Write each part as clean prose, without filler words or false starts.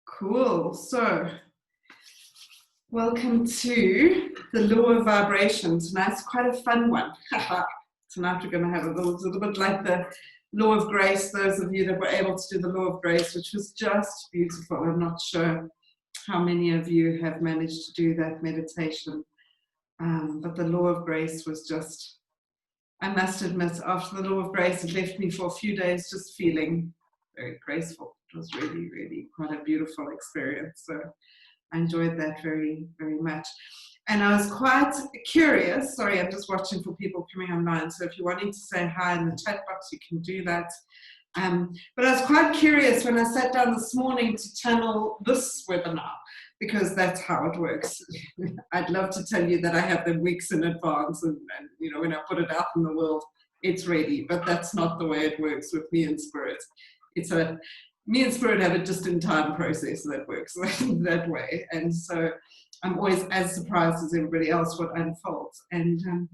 Cool. So, welcome to the law of vibration. Tonight's quite a fun one. Tonight we're going to have a little bit like the law of grace, those of you that were able to do the law of grace, which was just beautiful. I'm not sure how many of you have managed to do that meditation, but the law of grace was just, I must admit, after the law of grace, it left me for a few days just feeling very graceful. It was really, really quite a beautiful experience. So I enjoyed that very, very much. And I was quite curious. Sorry, I'm just watching for people coming online. So if you're wanting to say hi in the chat box, you can do that. But I was quite curious when I sat down this morning to channel this webinar, because that's how it works. I'd love to tell you that I have them weeks in advance and you know, when I put it out in the world, it's ready. But that's not the way it works with me and Spirit. Me and Spirit have a just-in-time process that works that way. And so I'm always as surprised as everybody else what unfolds. And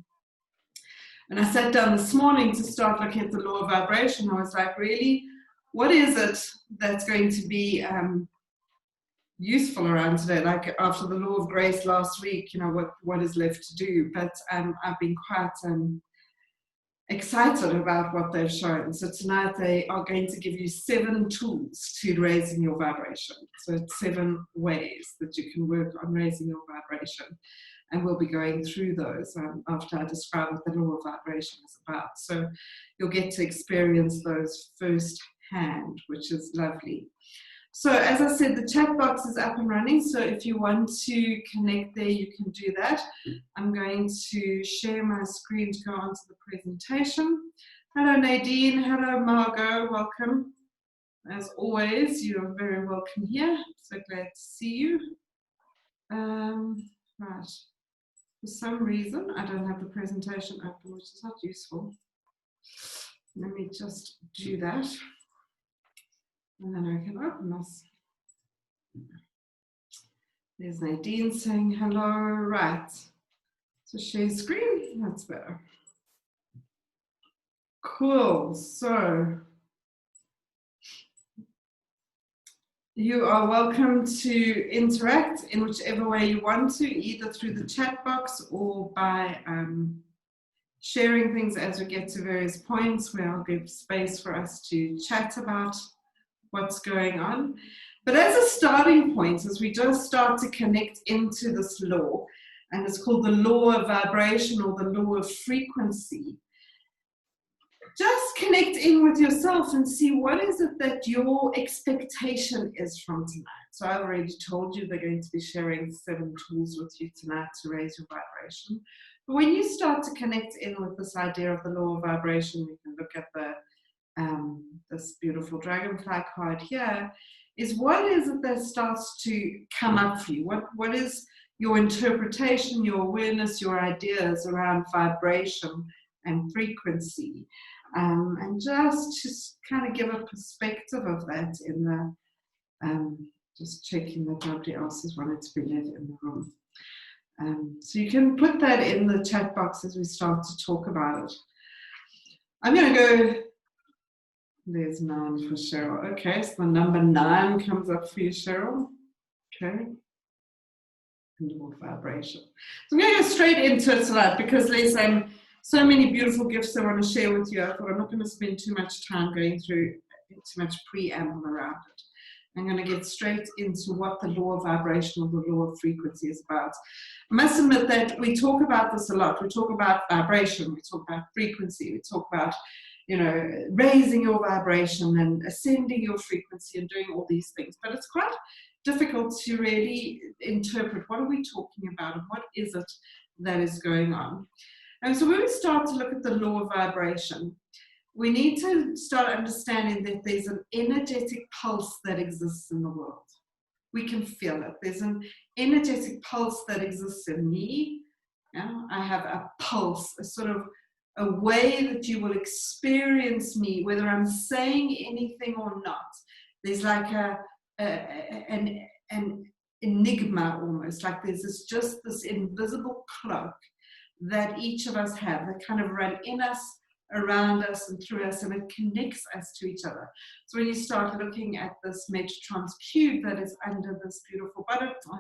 I sat down this morning to start looking at the law of vibration. I was like, really, what is it that's going to be useful around today? Like after the law of grace last week, you know, what is left to do? But I've been quite excited about what they've shown. So tonight they are going to give you 7 tools to raising your vibration. So it's 7 ways that you can work on raising your vibration. And we'll be going through those after I describe what the law of vibration is about. So you'll get to experience those firsthand, which is lovely. So as I said, the chat box is up and running. So if you want to connect there, you can do that. I'm going to share my screen to go on to the presentation. Hello, Nadine. Hello, Margot. Welcome. As always, you're very welcome here. So glad to see you. Right. For some reason, I don't have the presentation open, which is not useful. Let me just do that. And then I can open this. There's Nadine saying hello. Right. So share screen. That's better. Cool. So you are welcome to interact in whichever way you want to, either through the chat box or by sharing things as we get to various points where I'll give space for us to chat about what's going on. But as a starting point, as we just start to connect into this law, and it's called the law of vibration or the law of frequency, just connect in with yourself and see what is it that your expectation is from tonight. So I've already told you they're going to be sharing 7 tools with you tonight to raise your vibration. But when you start to connect in with this idea of the law of vibration, you can look at this beautiful dragonfly card here, is what is it that starts to come up for you? What is your interpretation, your awareness, your ideas around vibration and frequency? And just kind of give a perspective of that in the, just checking that nobody else has wanted to be let in the room. So you can put that in the chat box as we start to talk about it. I'm going to go. There's 9 for Cheryl. Okay, so the number 9 comes up for you, Cheryl. Okay. Law of vibration. So I'm going to go straight into it tonight because there's so many beautiful gifts I want to share with you. I thought I'm not going to spend too much time going through too much preamble around it. I'm going to get straight into what the law of vibration or the law of frequency is about. I must admit that we talk about this a lot. We talk about vibration, we talk about frequency, we talk about, you know, raising your vibration and ascending your frequency and doing all these things. But it's quite difficult to really interpret what are we talking about and what is it that is going on. And so when we start to look at the law of vibration, we need to start understanding that there's an energetic pulse that exists in the world. We can feel it. There's an energetic pulse that exists in me. Yeah? I have a pulse, a sort of a way that you will experience me, whether I'm saying anything or not. There's like an enigma almost, like there's just this invisible cloak that each of us have that kind of run in us, around us and through us, and it connects us to each other. So when you start looking at this Metatron's cube that is under this beautiful butterfly,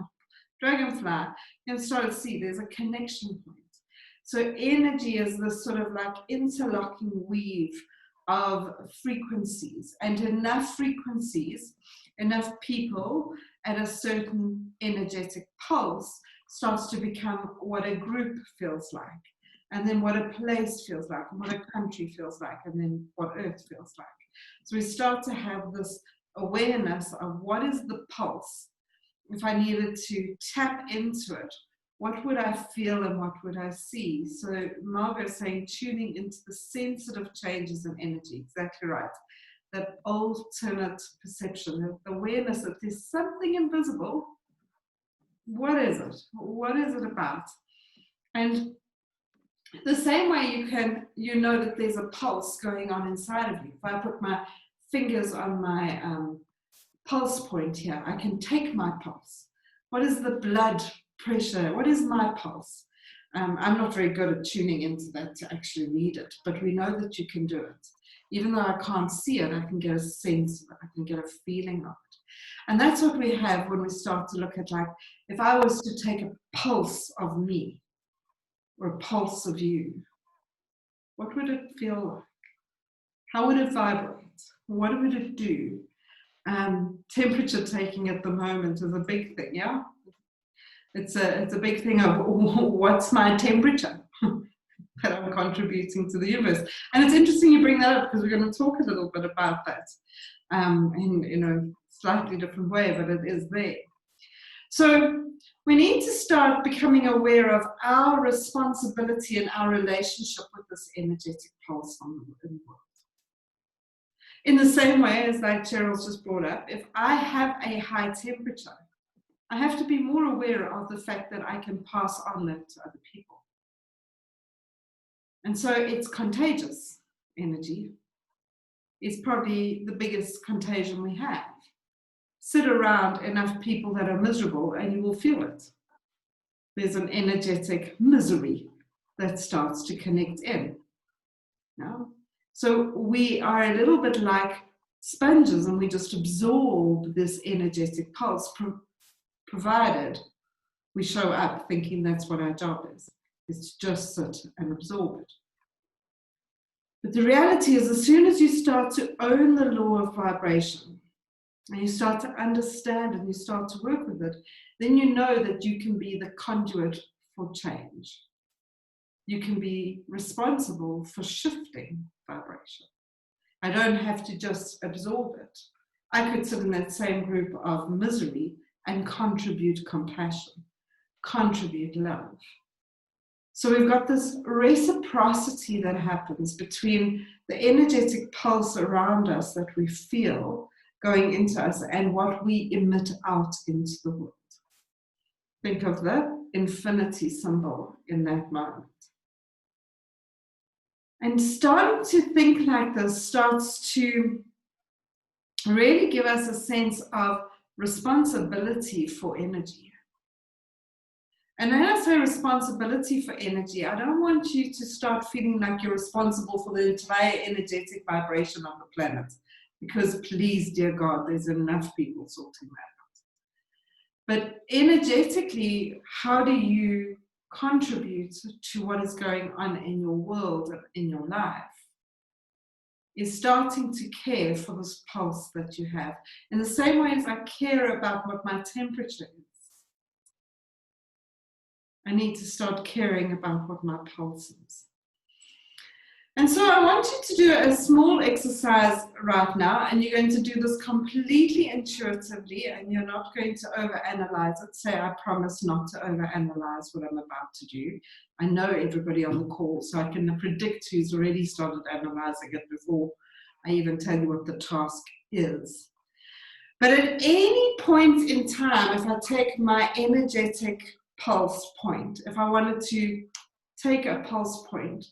dragonfly, you can start to see there's a connection point. So energy is this sort of like interlocking weave of frequencies, and enough frequencies, enough people at a certain energetic pulse starts to become what a group feels like, and then what a place feels like, and what a country feels like, and then what Earth feels like. So we start to have this awareness of what is the pulse. If I needed to tap into it, what would I feel and what would I see? So Margot is saying tuning into the sensitive changes in energy. Exactly right. That alternate perception, the awareness that there's something invisible. What is it? What is it about? And the same way you know that there's a pulse going on inside of you. If I put my fingers on my pulse point here, I can take my pulse. What is the blood pressure? What is my pulse? I'm not very good at tuning into that to actually read it, but we know that you can do it. Even though I can't see it, I can get a sense of it, I can get a feeling of it. And that's what we have when we start to look at, like, if I was to take a pulse of me or a pulse of you, what would it feel like? How would it vibrate? What would it do? Temperature taking at the moment is a big thing, yeah? It's a big thing of what's my temperature that I'm contributing to the universe. And it's interesting you bring that up, because we're going to talk a little bit about that in a slightly different way, but it is there. So we need to start becoming aware of our responsibility and our relationship with this energetic pulse in the world. In the same way as, like Cheryl's just brought up, if I have a high temperature, I have to be more aware of the fact that I can pass on that to other people. And so it's contagious. Energy is probably the biggest contagion we have. Sit around enough people that are miserable and you will feel it. There's an energetic misery that starts to connect in. No? So we are a little bit like sponges, and we just absorb this energetic pulse, provided we show up thinking that's what our job is to just sit and absorb it. But the reality is, as soon as you start to own the law of vibration, and you start to understand and you start to work with it, then you know that you can be the conduit for change. You can be responsible for shifting vibration. I don't have to just absorb it. I could sit in that same group of misery and contribute compassion, contribute love. So we've got this reciprocity that happens between the energetic pulse around us that we feel going into us and what we emit out into the world. Think of the infinity symbol in that moment. And starting to think like this starts to really give us a sense of responsibility for energy. And when I say responsibility for energy, I don't want you to start feeling like you're responsible for the entire energetic vibration of the planet, because please, dear God, there's enough people sorting that out. But energetically, how do you contribute to what is going on in your world and in your life? Is starting to care for this pulse that you have. In the same way as I care about what my temperature is, I need to start caring about what my pulse is. And so I want you to do a small exercise right now, and you're going to do this completely intuitively, and you're not going to overanalyze it. Say, I promise not to overanalyze what I'm about to do. I know everybody on the call, so I can predict who's already started analyzing it before I even tell you what the task is. But at any point in time, if I take my energetic pulse point, if I wanted to take a pulse point,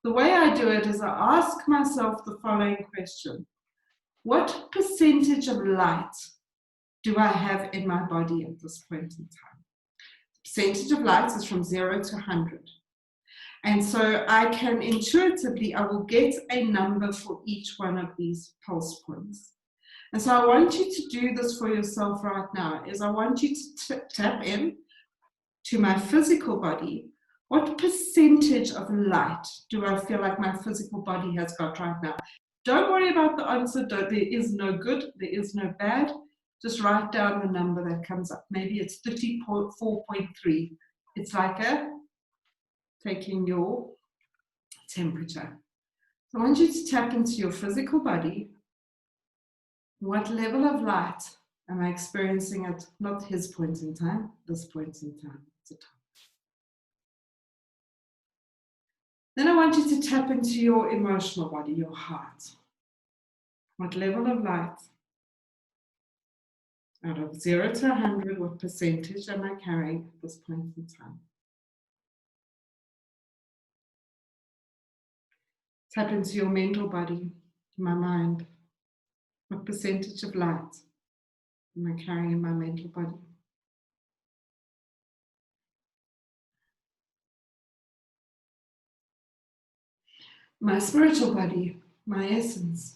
the way I do it is I ask myself the following question: what percentage of light do I have in my body at this point in time? The percentage of light is from 0 to 100. And so I can intuitively, I will get a number for each one of these pulse points. And so I want you to do this for yourself right now, is I want you to tap in to my physical body. What percentage of light do I feel like my physical body has got right now? Don't worry about the answer. There is no good, there is no bad. Just write down the number that comes up. Maybe it's 34.3. It's like taking your temperature. So I want you to tap into your physical body. What level of light am I experiencing at not his point in time, this point in time? It's a time. Then I want you to tap into your emotional body, your heart. What level of light? Out of 0 to 100, what percentage am I carrying at this point in time? Tap into your mental body, my mind. What percentage of light am I carrying in my mental body? My spiritual body, my essence.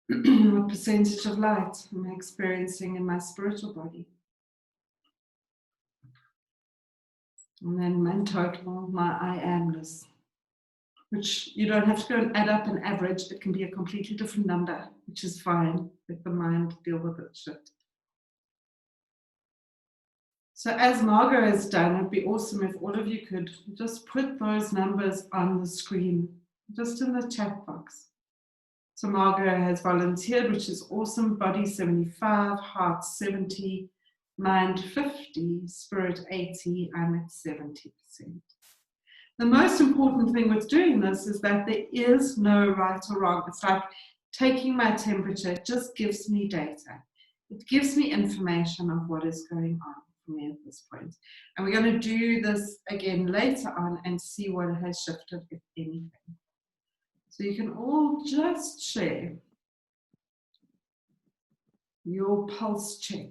What percentage of light am I experiencing in my spiritual body? And then in total, my I amness, which you don't have to go and add up and average. It can be a completely different number, which is fine. Let the mind deal with it shit. So as Margot has done, it'd be awesome if all of you could just put those numbers on the screen, just in the chat box. So Margot has volunteered, which is awesome. Body 75, heart 70, mind 50, spirit 80, I'm at 70%. The most important thing with doing this is that there is no right or wrong. It's like taking my temperature. It just gives me data. It gives me information of what is going on for me at this point. And we're going to do this again later on and see what has shifted, if anything. So you can all just share your pulse check.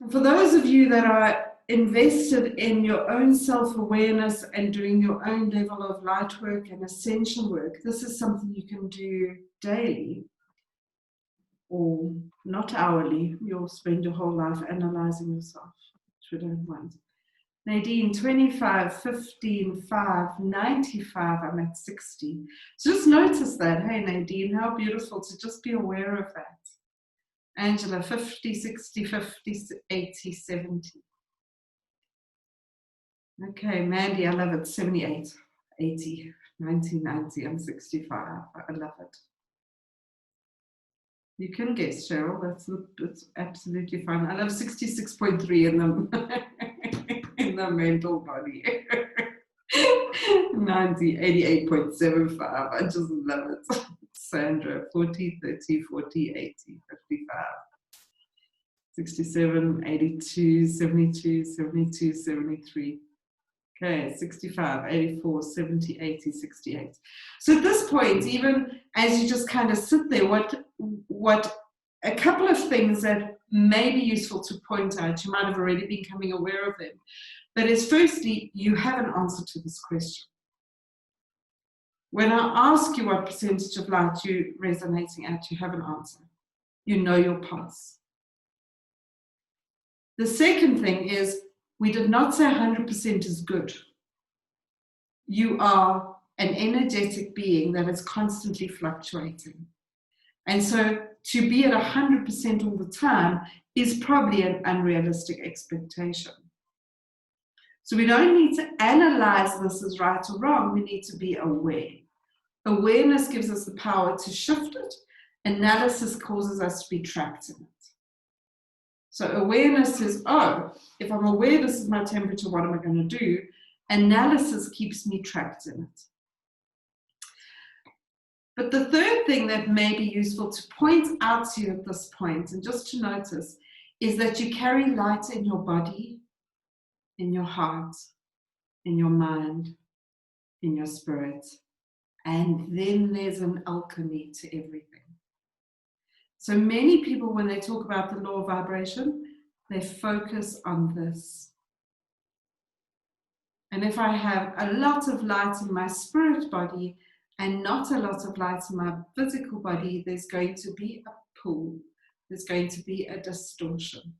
And for those of you that are invested in your own self-awareness and doing your own level of light work and ascension work, this is something you can do daily or not hourly. You'll spend your whole life analyzing yourself, which we don't want. Nadine, 25, 15, 5, 95, I'm at 60. So just notice that. Hey, Nadine, how beautiful to just be aware of that. Angela, 50, 60, 50, 80, 70. Okay, Mandy, I love it. 78, 80, 90, 90, I'm 65. I love it. You can guess, Cheryl. That's absolutely fine. I love 66.3 in the in the mental body. 90, 88.75. I just love it. Sandra, 40, 30, 40, 80, 55. 67, 82, 72, 72, 73. Okay, 65, 84, 70, 80, 68. So at this point, even as you just kind of sit there, what a couple of things that may be useful to point out, you might have already been becoming aware of them, but is firstly, you have an answer to this question. When I ask you what percentage of light you're resonating at, you have an answer. You know your pulse. The second thing is, we did not say 100% is good. You are an energetic being that is constantly fluctuating. And so to be at 100% all the time is probably an unrealistic expectation. So we don't need to analyze this as right or wrong. We need to be aware. Awareness gives us the power to shift it. Analysis causes us to be trapped in it. So awareness is, oh, if I'm aware this is my temperature, what am I going to do? Analysis keeps me trapped in it. But the third thing that may be useful to point out to you at this point, and just to notice, is that you carry light in your body, in your heart, in your mind, in your spirit. And then there's an alchemy to everything. So many people, when they talk about the law of vibration, they focus on this. And if I have a lot of light in my spirit body and not a lot of light in my physical body, there's going to be a pull. There's going to be a distortion.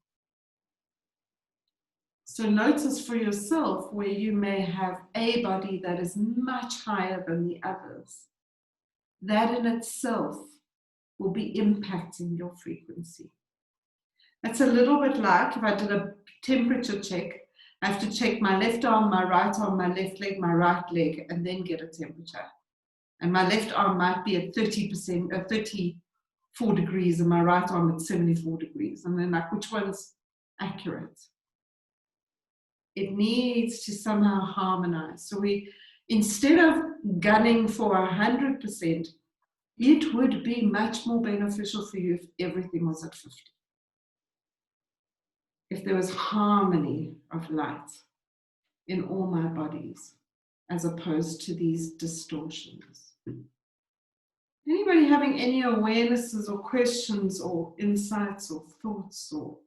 So notice for yourself where you may have a body that is much higher than the others. That in itself will be impacting your frequency. It's a little bit like if I did a temperature check, I have to check my left arm, my right arm, my left leg, my right leg, and then get a temperature. And my left arm might be at 34 degrees, and my right arm at 74 degrees. And then like, which one's accurate? It needs to somehow harmonize. So instead of gunning for 100%, it would be much more beneficial for you if everything was at 50. If there was harmony of light in all my bodies, as opposed to these distortions. Anybody having any awarenesses or questions or insights or thoughts or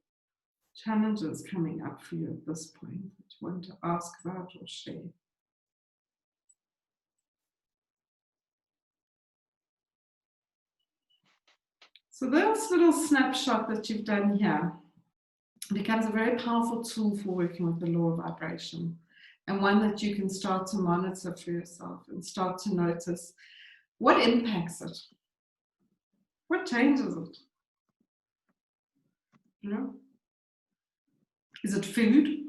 challenges coming up for you at this point that you want to ask about or share? So this little snapshot that you've done here becomes a very powerful tool for working with the law of vibration, and one that you can start to monitor for yourself and start to notice what impacts it, what changes it. You know? Is it food?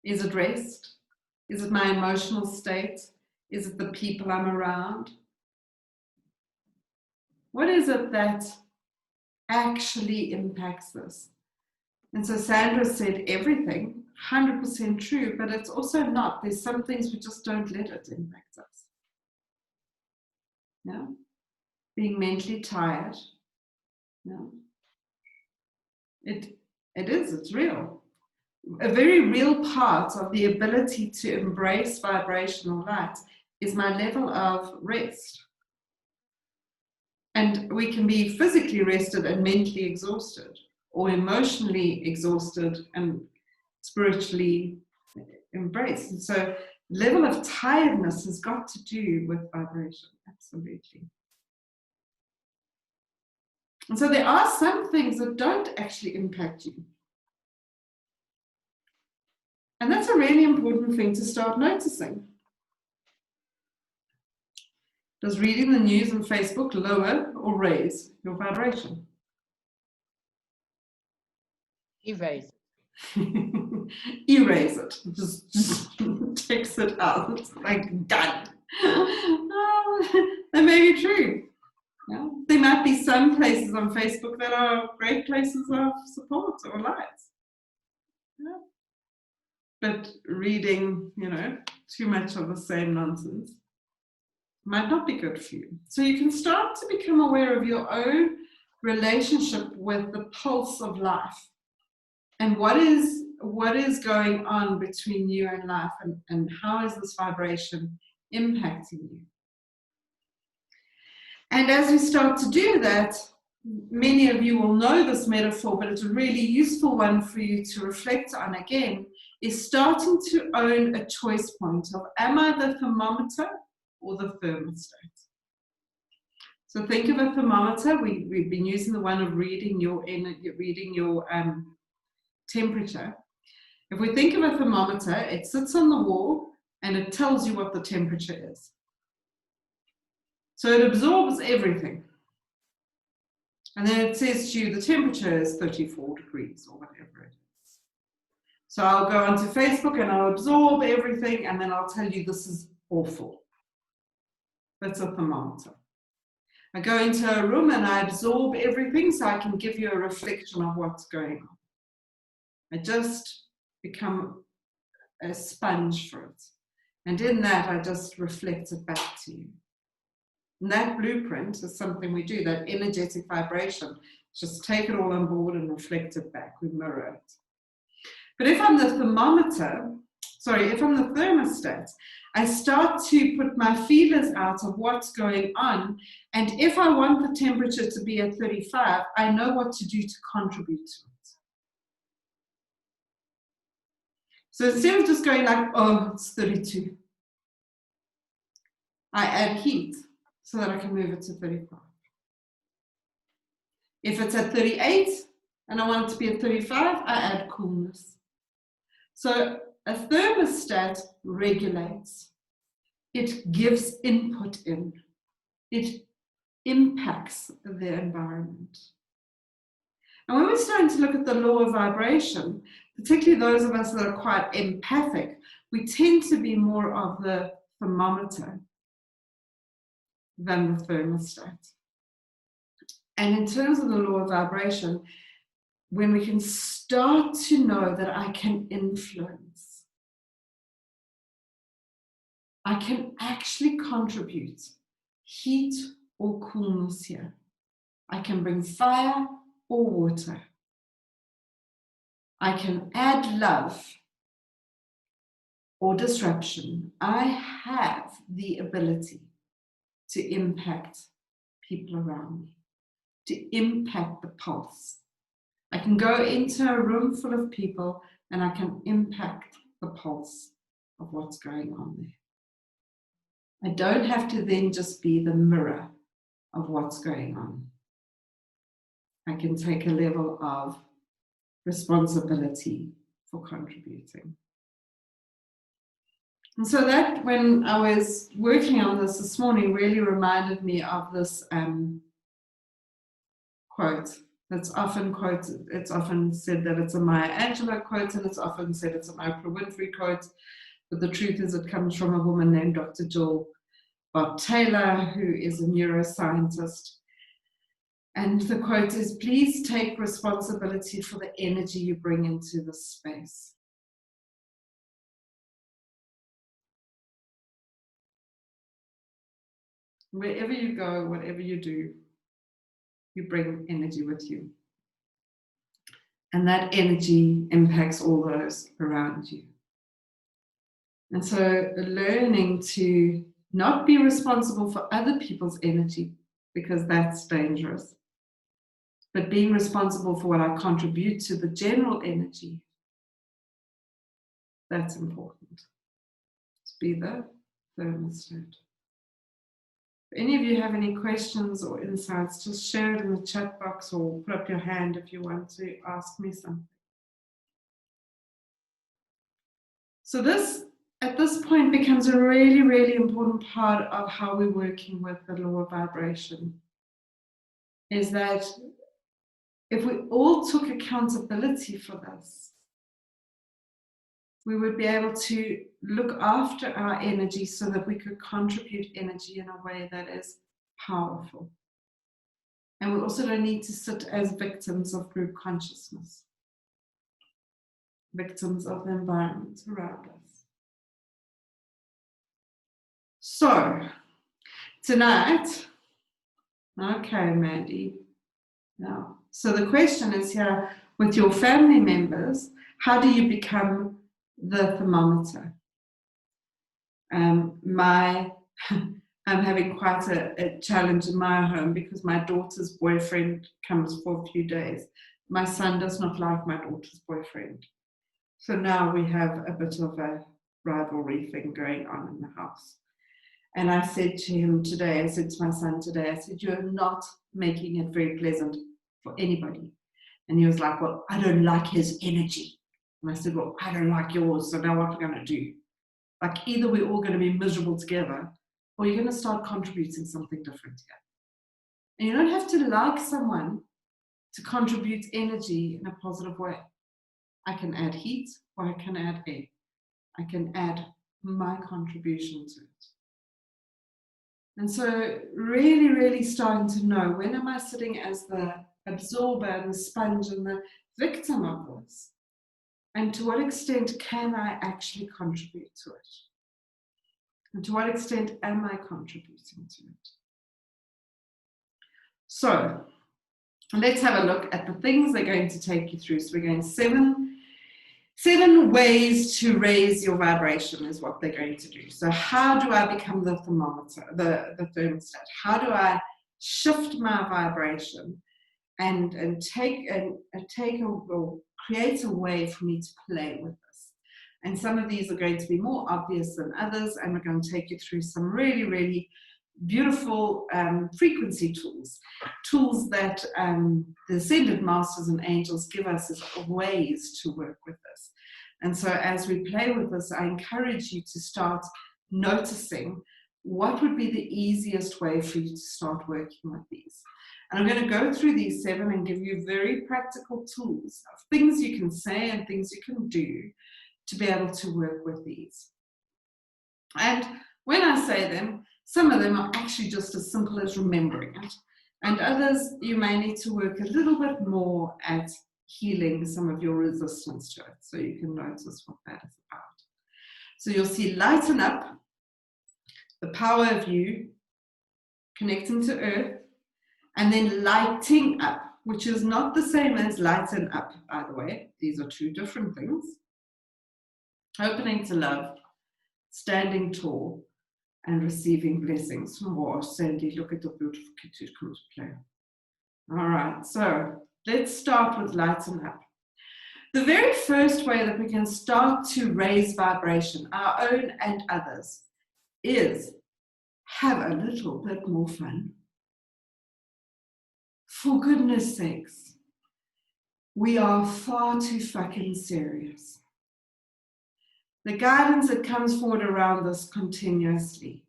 Is it rest? Is it my emotional state? Is it the people I'm around? What is it that actually impacts this? And so Sandra said everything, 100% true, but it's also not. There's some things we just don't let it impact us. Yeah? Being mentally tired. Yeah? It's real. A very real part of the ability to embrace vibrational light is my level of rest. And we can be physically rested and mentally exhausted, or emotionally exhausted and spiritually embraced. And so level of tiredness has got to do with vibration, absolutely. And so there are some things that don't actually impact you. And that's a really important thing to start noticing. Does reading the news on Facebook lower or raise your vibration? Erase it. Erase it. Just takes it out. It's like done. That may be true. Yeah. There might be some places on Facebook that are great places of support or light. Yeah. But reading, too much of the same nonsense might not be good for you. So you can start to become aware of your own relationship with the pulse of life and what is going on between you and life, and how is this vibration impacting you. And as we start to do that, many of you will know this metaphor, but it's a really useful one for you to reflect on again, is starting to own a choice point of, am I the thermometer or the thermostat? So think of a thermometer. We've been using the one of reading your temperature. If we think of a thermometer, it sits on the wall and it tells you what the temperature is. So it absorbs everything. And then it says to you the temperature is 34 degrees or whatever it is. So I'll go onto Facebook and I'll absorb everything, and then I'll tell you this is awful. That's a thermometer. I go into a room and I absorb everything so I can give you a reflection of what's going on. I just become a sponge for it. And in that, I just reflect it back to you. And that blueprint is something we do, that energetic vibration. Just take it all on board and reflect it back. We mirror it. But if I'm the thermostat, I start to put my feelers out of what's going on. And if I want the temperature to be at 35, I know what to do to contribute to it. So instead of just going like, oh, it's 32, I add heat so that I can move it to 35. If it's at 38 and I want it to be at 35, I add coolness. So a thermostat regulates. It gives input in. It impacts the environment. And when we're starting to look at the law of vibration, particularly those of us that are quite empathic, we tend to be more of the thermometer than the thermostat. And in terms of the law of vibration, when we can start to know that I can influence, I can actually contribute heat or coolness here. I can bring fire or water. I can add love or disruption. I have the ability to impact people around me, to impact the pulse. I can go into a room full of people and I can impact the pulse of what's going on there. I don't have to then just be the mirror of what's going on. I can take a level of responsibility for contributing. And so that, when I was working on this morning, really reminded me of this quote that's often quoted. It's often said that it's a Maya Angelou quote, and it's often said it's an Oprah Winfrey quote. But the truth is, it comes from a woman named Dr. Jill Taylor, who is a neuroscientist. And the quote is, "Please take responsibility for the energy you bring into this space." Wherever you go, whatever you do, you bring energy with you. And that energy impacts all those around you. And so learning to not be responsible for other people's energy, because that's dangerous, but being responsible for what I contribute to the general energy, that's important. To be the thermostat. If any of you have any questions or insights, just share it in the chat box or put up your hand if you want to ask me something. So this, at this point, becomes a really, really important part of how we're working with the law of vibration. Is that if we all took accountability for this, we would be able to look after our energy so that we could contribute energy in a way that is powerful. And we also don't need to sit as victims of group consciousness, victims of the environment around us. So, tonight, okay, Mandy. Now, so the question is here, with your family members, how do you become the thermometer? I'm having quite a challenge in my home because my daughter's boyfriend comes for a few days. My son does not like my daughter's boyfriend. So now we have a bit of a rivalry thing going on in the house. And I said to him today, I said to my son today, I said, "You're not making it very pleasant for anybody." And he was like, "Well, I don't like his energy." And I said, "Well, I don't like yours, so now what are we going to do? Like, either we're all going to be miserable together, or you're going to start contributing something different here." And you don't have to like someone to contribute energy in a positive way. I can add heat, or I can add air. I can add my contribution to it. And so really, really starting to know, when am I sitting as the absorber and the sponge and the victim of this? And to what extent can I actually contribute to it? And to what extent am I contributing to it? So let's have a look at the things they're going to take you through. So we're going seven ways to raise your vibration is what they're going to do. So how do I become the thermometer, the thermostat? How do I shift my vibration and take or create a way for me to play with this? And some of these are going to be more obvious than others, and we're going to take you through some really, really beautiful frequency tools that the ascended masters and angels give us as ways to work with this. And so as we play with this, I encourage you to start noticing what would be the easiest way for you to start working with these. And I'm going to go through these 7 and give you very practical tools of things you can say and things you can do to be able to work with these. And when I say them, some of them are actually just as simple as remembering it. And others, you may need to work a little bit more at healing some of your resistance to it. So you can notice what that is about. So you'll see lighten up, the power of you, connecting to earth, and then lighting up, which is not the same as lighten up, by the way. These are 2 different things. Opening to love, standing tall, and receiving blessings. Oh, Sandy, look at the beautiful kids who's come to play. All right, so let's start with lighten up. The very first way that we can start to raise vibration, our own and others, is have a little bit more fun. For goodness sakes, we are far too fucking serious. The guidance that comes forward around this continuously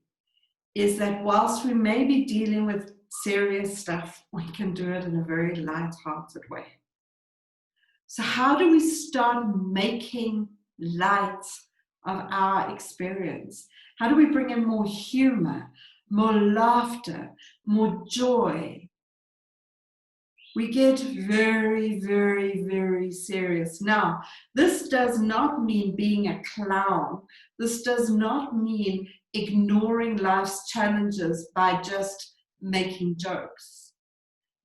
is that whilst we may be dealing with serious stuff, we can do it in a very light-hearted way. So how do we start making light of our experience? How do we bring in more humor, more laughter, more joy? We get very, very, very serious. Now, this does not mean being a clown. This does not mean ignoring life's challenges by just making jokes.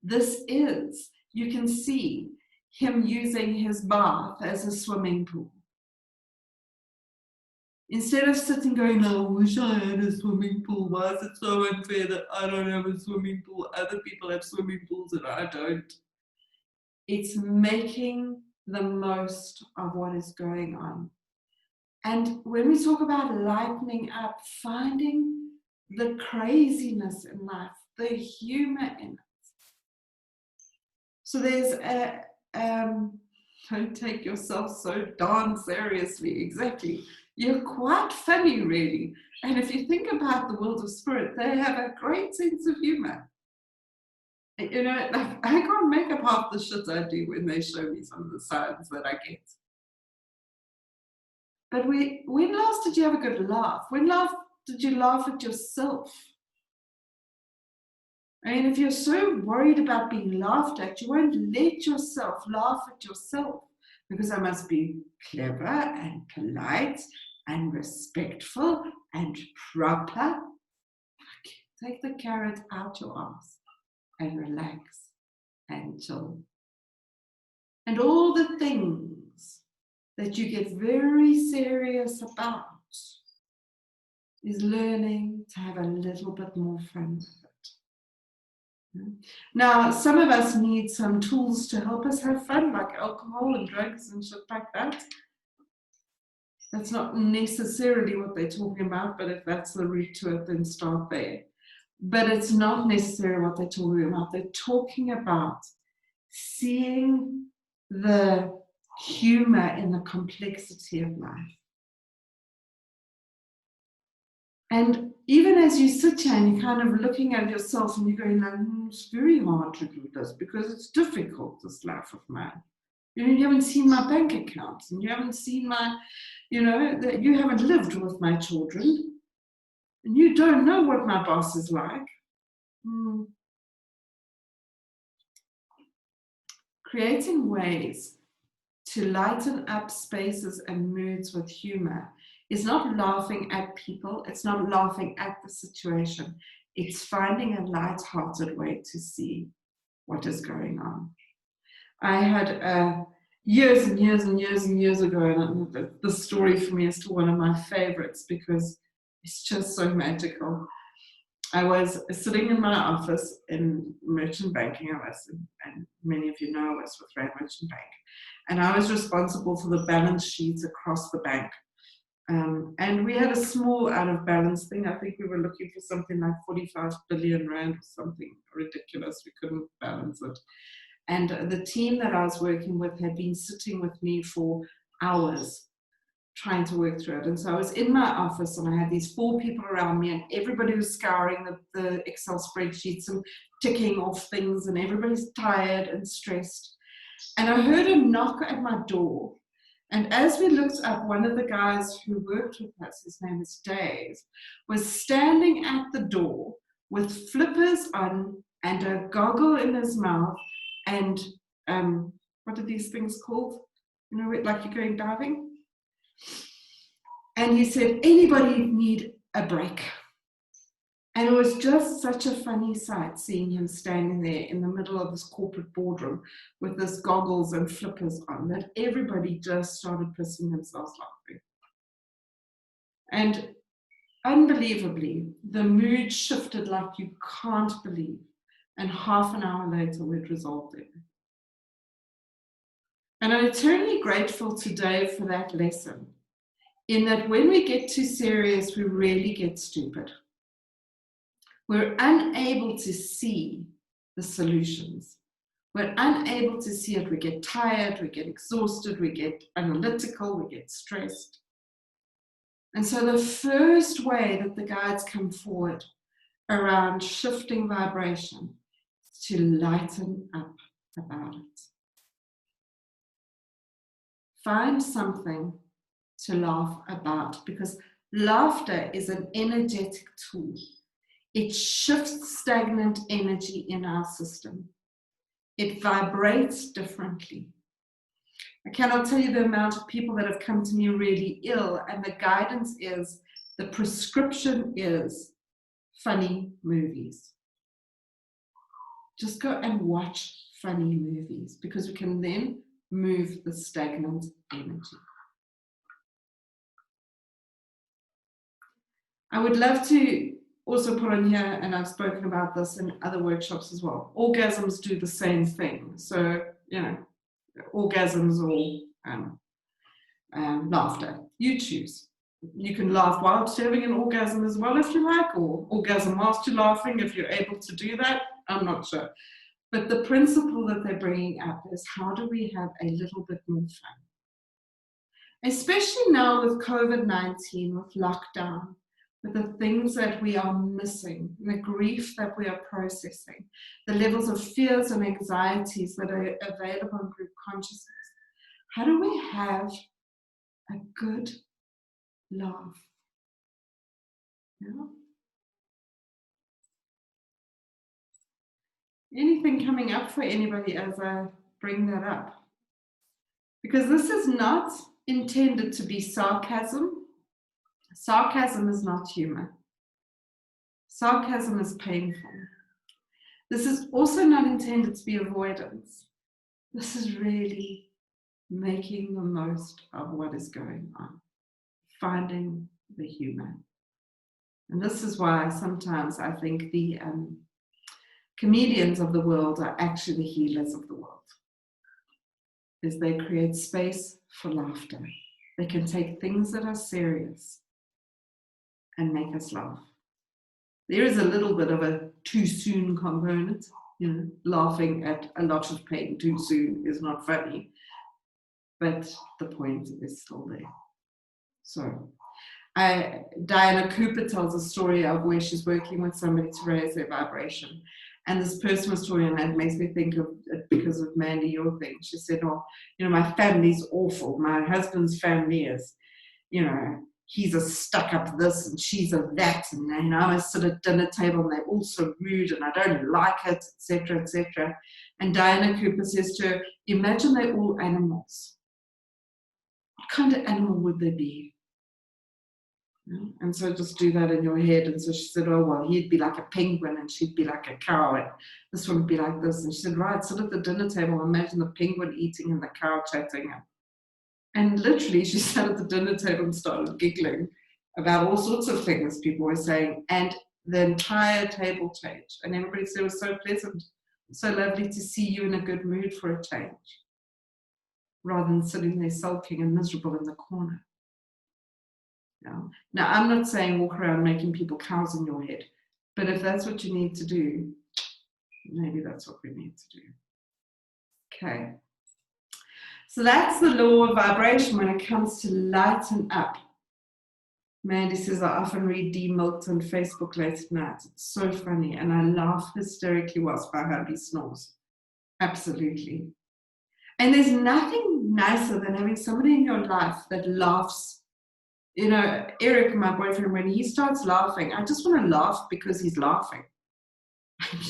This is, you can see him using his bath as a swimming pool. Instead of sitting going, oh, I wish I had a swimming pool. Why is it so unfair that I don't have a swimming pool? Other people have swimming pools and I don't. It's making the most of what is going on. And when we talk about lightening up, finding the craziness in life, the humor in it. So there's don't take yourself so darn seriously. Exactly. You're quite funny, really. And if you think about the world of spirit, they have a great sense of humor. You know, like, I can't make up half the shit I do when they show me some of the signs that I get. But when last did you have a good laugh? When last did you laugh at yourself? I mean, if you're so worried about being laughed at, you won't let yourself laugh at yourself, because I must be clever and polite and respectful and proper. Take the carrot out your ass and relax and chill. And all the things that you get very serious about is learning to have a little bit more fun with it. Now, some of us need some tools to help us have fun, like alcohol and drugs and shit like that. That's not necessarily what they're talking about, but if that's the route to it, then start there. But it's not necessarily what they're talking about. They're talking about seeing the humor in the complexity of life. And even as you sit here and you're kind of looking at yourself and you're going, like, it's very hard to do this because it's difficult, this life of mine. You know, you haven't seen my bank accounts and you haven't seen my, you know, that you haven't lived with my children and you don't know what my boss is like. Creating ways to lighten up spaces and moods with humor is not laughing at people, it's not laughing at the situation, it's finding a light-hearted way to see what is going on. I had years and years and years and years ago, and the story for me is still one of my favorites because it's just so magical. I was sitting in my office in merchant banking, and many of you know I was with Rand Merchant Bank. And I was responsible for the balance sheets across the bank. And we had a small out of balance thing. I think we were looking for something like 45 billion rand or something ridiculous. We couldn't balance it. And the team that I was working with had been sitting with me for hours trying to work through it. And so I was in my office and I had these 4 people around me and everybody was scouring the Excel spreadsheets and ticking off things and everybody's tired and stressed. And I heard a knock at my door. And as we looked up, one of the guys who worked with us, his name is Dave, was standing at the door with flippers on and a goggle in his mouth and what are these things called? You know, like you're going diving? And he said, anybody need a break? And it was just such a funny sight seeing him standing there in the middle of this corporate boardroom with his goggles and flippers on, that everybody just started pissing themselves laughing. And unbelievably, the mood shifted like you can't believe. And half an hour later, we'd resolved it. And I'm eternally grateful to Dave for that lesson, in that when we get too serious, we really get stupid. We're unable to see the solutions. We're unable to see it. We get tired, we get exhausted, we get analytical, we get stressed. And so the first way that the guides come forward around shifting vibration is to lighten up about it. Find something to laugh about, because laughter is an energetic tool. It shifts stagnant energy in our system. It vibrates differently. I cannot tell you the amount of people that have come to me really ill, and the guidance is, the prescription is funny movies. Just go and watch funny movies, because we can then move the stagnant energy. I would love to also put on here, and I've spoken about this in other workshops as well, orgasms do the same thing. So, you know, orgasms or laughter, you choose. You can laugh whilst you're having an orgasm as well if you like, or orgasm whilst you're laughing if you're able to do that. I'm not sure. But the principle that they're bringing up is, how do we have a little bit more fun? Especially now with COVID-19, with lockdown, with the things that we are missing, the grief that we are processing, the levels of fears and anxieties that are available in group consciousness. How do we have a good laugh? Yeah. Anything coming up for anybody as I bring that up? Because this is not intended to be sarcasm. Sarcasm is not humor. Sarcasm is painful. This is also not intended to be avoidance. This is really making the most of what is going on, finding the humor. And this is why sometimes I think the comedians of the world are actually the healers of the world, is they create space for laughter. They can take things that are serious and make us laugh. There is a little bit of a too soon component, you know, laughing at a lot of pain too soon is not funny, but the point is still there. So Diana Cooper tells a story of where she's working with somebody to raise their vibration. And this person was talking, and it makes me think of it because of Mandy, your thing. She said, oh, you know, my family's awful. My husband's family is, you know, he's a stuck-up this and she's a that. And you know, I sit at dinner table and they're all so rude and I don't like it, etc., etc. And Diana Cooper says to her, imagine they're all animals. What kind of animal would they be? And so just do that in your head. And so she said, oh, well, he'd be like a penguin and she'd be like a cow and this one would be like this. And she said, right, sit at the dinner table, imagine the penguin eating and the cow chatting. And literally she sat at the dinner table and started giggling about all sorts of things people were saying, and the entire table changed. And everybody said it was so pleasant, so lovely to see you in a good mood for a change. rather than sitting there sulking and miserable in the corner. Now, I'm not saying walk around making people cows in your head, but if that's what you need to do, maybe that's what we need to do. Okay. So that's the law of vibration when it comes to lighten up. Mandy says, I often read Demilked on Facebook late at night. It's so funny. And I laugh hysterically whilst my hubby snores. Absolutely. And there's nothing nicer than having somebody in your life that laughs. You know, Eric, my boyfriend, when he starts laughing, I just want to laugh because he's laughing.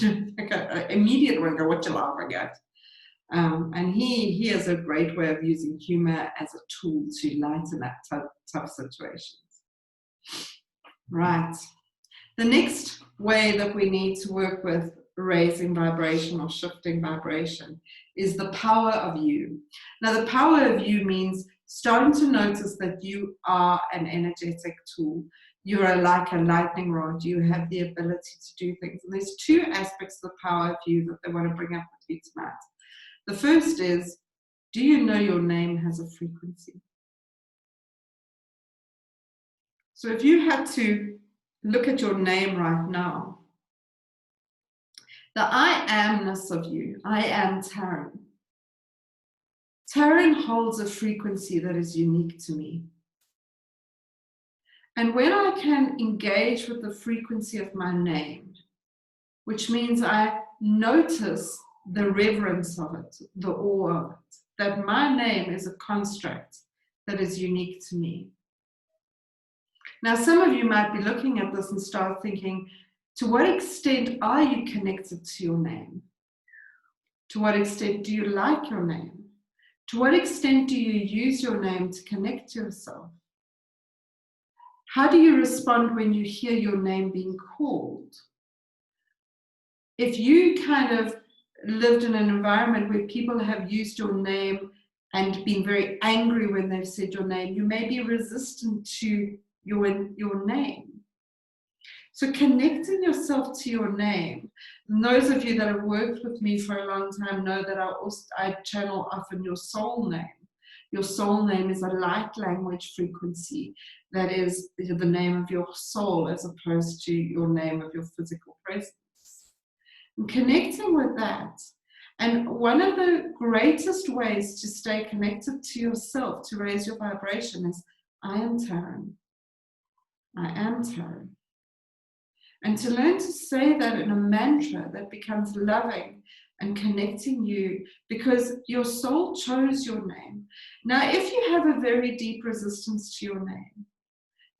Like immediate one, go, what you laughing at? And he has a great way of using humor as a tool to lighten up tough situations. Right. The next way that we need to work with raising vibration or shifting vibration is the power of you. Now, the power of you means starting to notice that you are an energetic tool. You are like a lightning rod. You have the ability to do things. And there's two aspects of the power of you that they want to bring up with you tonight. The first is, do you know your name has a frequency? So if you had to look at your name right now, the I amness of you, I am Taryn. Taryn holds a frequency that is unique to me. And when I can engage with the frequency of my name, which means I notice the reverence of it, the awe of it, that my name is a construct that is unique to me. Now, some of you might be looking at this and start thinking, to what extent are you connected to your name? To what extent do you like your name? To what extent do you use your name to connect to yourself? How do you respond when you hear your name being called? If you kind of lived in an environment where people have used your name and been very angry when they've said your name, you may be resistant to your name. So connecting yourself to your name, and those of you that have worked with me for a long time know that I channel often your soul name. Your soul name is a light language frequency that is the name of your soul as opposed to your name of your physical presence. And connecting with that, and one of the greatest ways to stay connected to yourself, to raise your vibration, is I am Taryn. I am Taryn. And to learn to say that in a mantra that becomes loving and connecting you, because your soul chose your name. Now, if you have a very deep resistance to your name,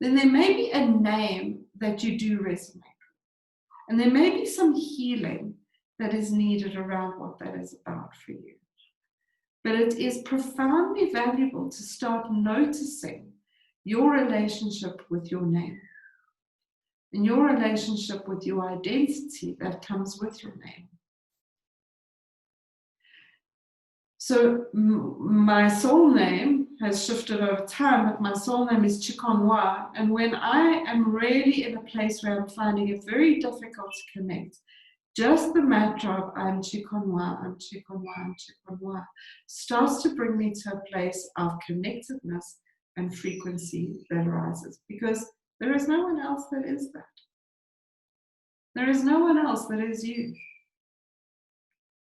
then there may be a name that you do resonate with. And there may be some healing that is needed around what that is about for you. But it is profoundly valuable to start noticing your relationship with your name and your relationship with your identity that comes with your name. So my soul name has shifted over time, but my soul name is Chikonwa. And when I am really in a place where I'm finding it very difficult to connect, just the matter of I'm Chikonwa, I'm Chikonwa, I'm Chikonwa starts to bring me to a place of connectedness and frequency that arises, because there is no one else that is that. There is no one else that is you.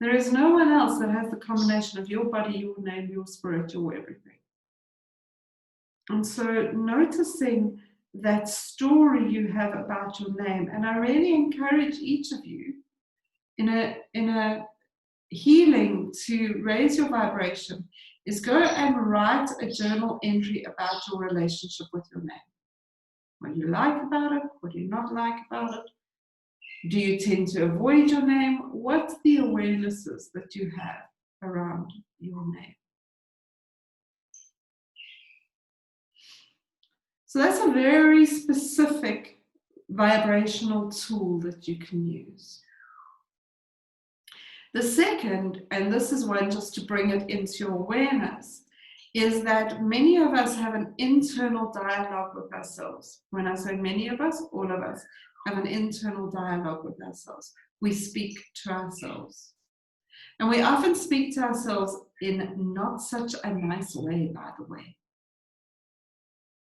There is no one else that has the combination of your body, your name, your spirit, your everything. And so noticing that story you have about your name, and I really encourage each of you in a healing to raise your vibration, is go and write a journal entry about your relationship with your name. What do you like about it? What do you not like about it? Do you tend to avoid your name? What's the awarenesses that you have around your name? So that's a very specific vibrational tool that you can use. The second, and this is one just to bring it into your awareness, is that many of us have an internal dialogue with ourselves. When I say many of us, all of us have an internal dialogue with ourselves. We speak to ourselves. And we often speak to ourselves in not such a nice way, by the way.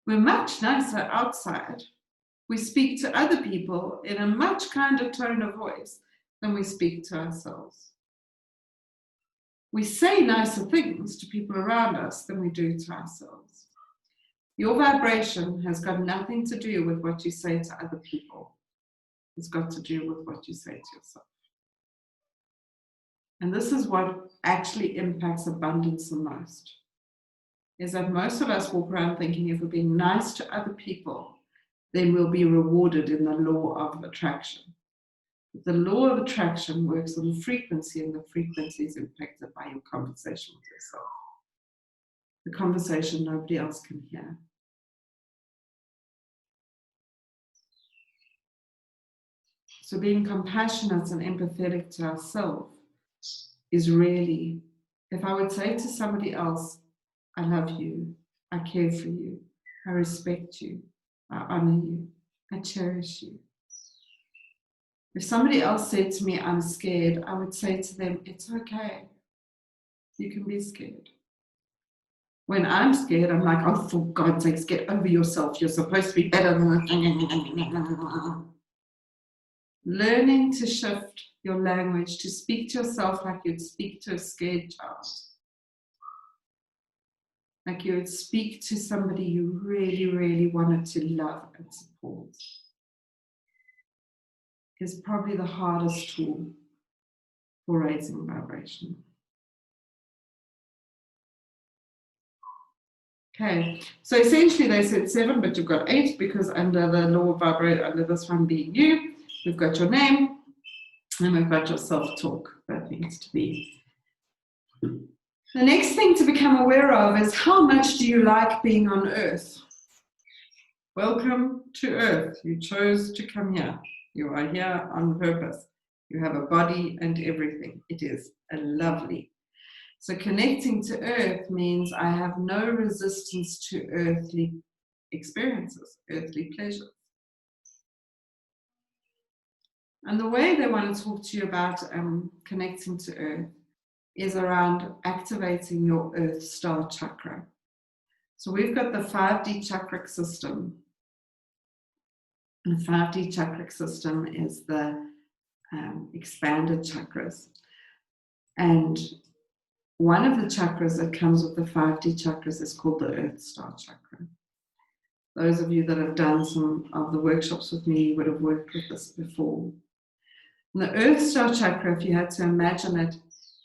We're much nicer outside. We speak to other people in a much kinder tone of voice than we speak to ourselves. We say nicer things to people around us than we do to ourselves. Your vibration has got nothing to do with what you say to other people. It's got to do with what you say to yourself. And this is what actually impacts abundance the most, is that most of us walk around thinking if we're being nice to other people, then we'll be rewarded in the law of attraction. But the law of attraction works on the frequency, and the frequency is impacted by your conversation with yourself. The conversation nobody else can hear. So being compassionate and empathetic to ourselves is really, if I would say to somebody else, I love you, I care for you, I respect you, I honor you, I cherish you. If somebody else said to me, I'm scared, I would say to them, it's okay. You can be scared. When I'm scared, I'm like, oh, for God's sakes, get over yourself. You're supposed to be better than that. Learning to shift your language, to speak to yourself like you'd speak to a scared child. Like you would speak to somebody you really, really wanted to love and support, is probably the hardest tool for raising vibration. Okay, so essentially they said 7, but you've got 8 because under the law of vibration, under this one being you, we've got your name and we've got your self-talk. That needs to be. The next thing to become aware of is how much do you like being on Earth? Welcome to Earth. You chose to come here. You are here on purpose. You have a body and everything. It is lovely. So connecting to Earth means I have no resistance to earthly experiences, earthly pleasures. And the way they want to talk to you about connecting to Earth is around activating your Earth Star chakra. So we've got the 5D chakra system. And the 5D chakra system is the expanded chakras. And one of the chakras that comes with the 5D chakras is called the Earth Star chakra. Those of you that have done some of the workshops with me would have worked with this before. And the Earth Star chakra, if you had to imagine it,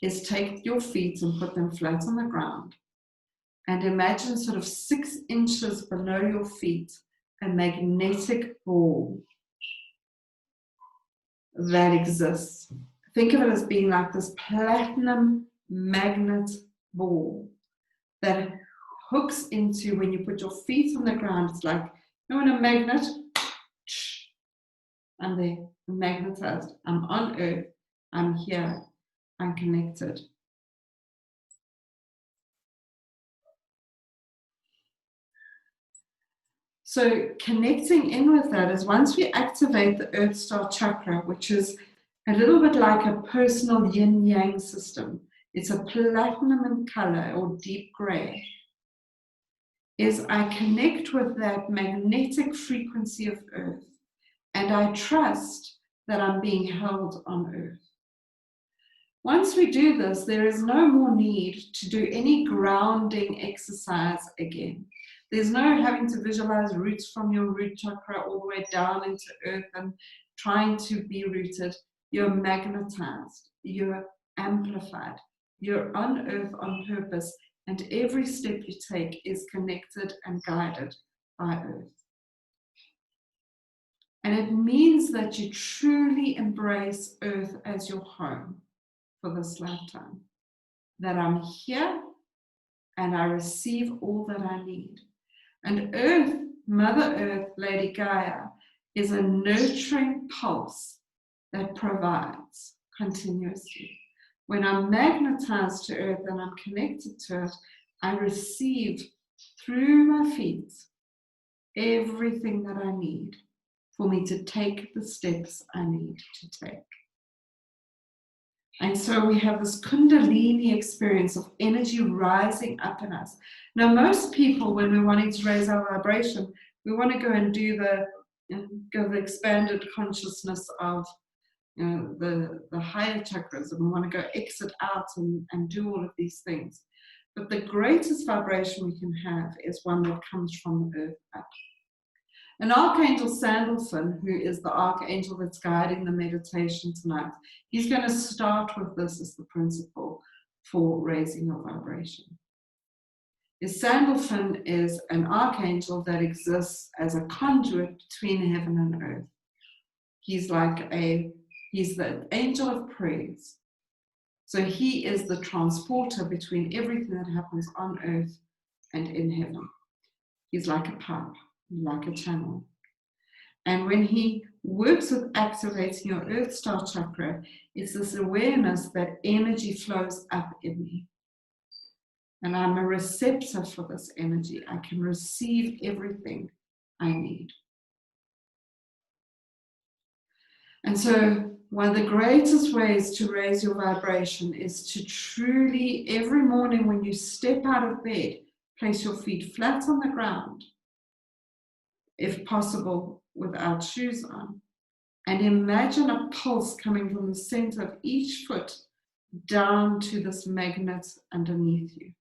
is take your feet and put them flat on the ground. And imagine sort of 6 inches below your feet, a magnetic ball that exists. Think of it as being like this platinum magnet ball that hooks into when you put your feet on the ground. It's like, you know, in a magnet, and they're magnetized. I'm on Earth, I'm here, I'm connected. So connecting in with that is once we activate the Earth Star chakra, which is a little bit like a personal yin-yang system. It's a platinum in color or deep gray. Is I connect with that magnetic frequency of Earth and I trust that I'm being held on Earth. Once we do this, there is no more need to do any grounding exercise again. There's no having to visualize roots from your root chakra all the way down into Earth and trying to be rooted. You're magnetized, you're amplified, you're on Earth on purpose, and every step you take is connected and guided by Earth. And it means that you truly embrace Earth as your home for this lifetime. That I'm here and I receive all that I need. And Earth, Mother Earth, Lady Gaia, is a nurturing pulse that provides continuously. When I'm magnetized to Earth and I'm connected to it, I receive through my feet everything that I need for me to take the steps I need to take. And so we have this Kundalini experience of energy rising up in us. Now, most people, when we're wanting to raise our vibration, we want to go and do the expanded consciousness of the higher chakras, and we want to go exit out and do all of these things. But the greatest vibration we can have is one that comes from the earth up. And Archangel Sandalphon, who is the archangel that's guiding the meditation tonight, he's going to start with this as the principle for raising your vibration. Sandalphon is an archangel that exists as a conduit between heaven and earth. He's the angel of praise. So he is the transporter between everything that happens on earth and in heaven. He's like a pipe, like a channel. And when he works with activating your Earth Star chakra, it's this awareness that energy flows up in me. And I'm a receptor for this energy. I can receive everything I need. And so one of the greatest ways to raise your vibration is to truly, every morning when you step out of bed, place your feet flat on the ground, if possible without shoes on, and imagine a pulse coming from the center of each foot down to this magnet underneath you.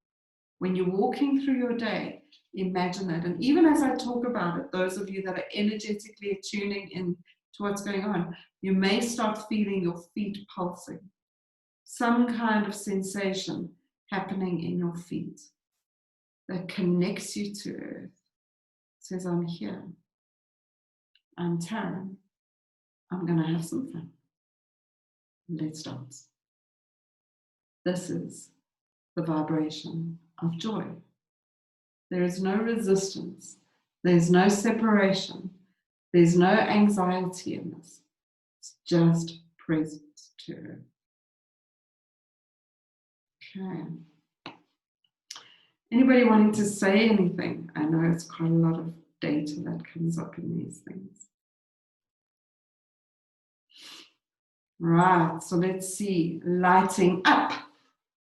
When you're walking through your day, imagine that. And even as I talk about it, those of you that are energetically tuning in to what's going on, you may start feeling your feet pulsing. Some kind of sensation happening in your feet that connects you to earth. It says, I'm here. I'm Taryn. I'm going to have some fun. Let's dance. This is the vibration of joy. There is no resistance. There's no separation. There's no anxiety in this. It's just presence to earth. Okay. Anybody wanting to say anything? I know it's quite a lot of data that comes up in these things. Right, so let's see, lighting up.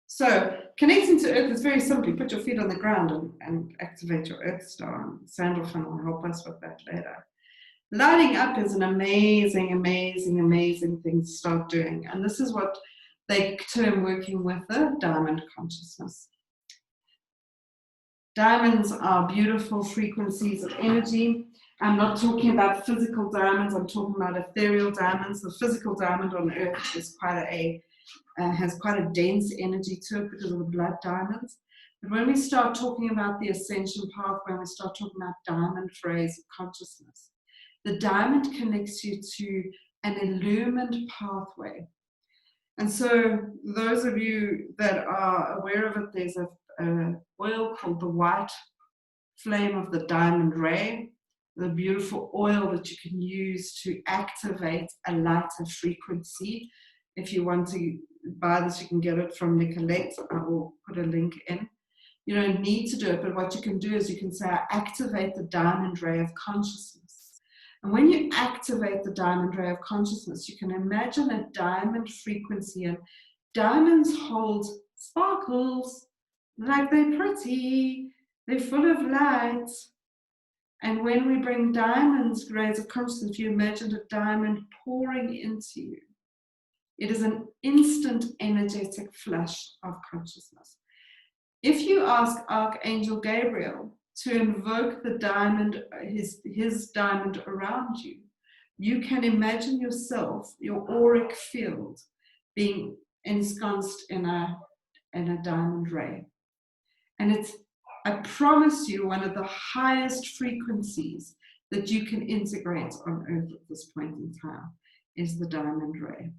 So connecting to earth is very simply put your feet on the ground and activate your earth star. Sandalphon will help us with that later. Lighting up is an amazing, amazing, amazing thing to start doing. And this is what they term working with the diamond consciousness. Diamonds are beautiful frequencies of energy. I'm not talking about physical diamonds, I'm talking about ethereal diamonds. The physical diamond on earth is has quite a dense energy to it because of the blood diamonds. But when we start talking about the ascension path, when we start talking about diamond phrase of consciousness, the diamond connects you to an illumined pathway. And so those of you that are aware of it, there's an oil called the white flame of the diamond ray, the beautiful oil that you can use to activate a lighter frequency. If you want to buy this, you can get it from Nicolette. I will put a link in. You don't need to do it, but what you can do is you can say, I activate the diamond ray of consciousness. And when you activate the diamond ray of consciousness, you can imagine a diamond frequency, and diamonds hold sparkles, like they're pretty, they're full of light. And when we bring diamonds, rays of consciousness, you imagine a diamond pouring into you. It is an instant energetic flush of consciousness. If you ask Archangel Gabriel to invoke the diamond, his diamond around you, you can imagine yourself, your auric field, being ensconced in a diamond ray. And it's, I promise you, one of the highest frequencies that you can integrate on earth at this point in time is the diamond ray.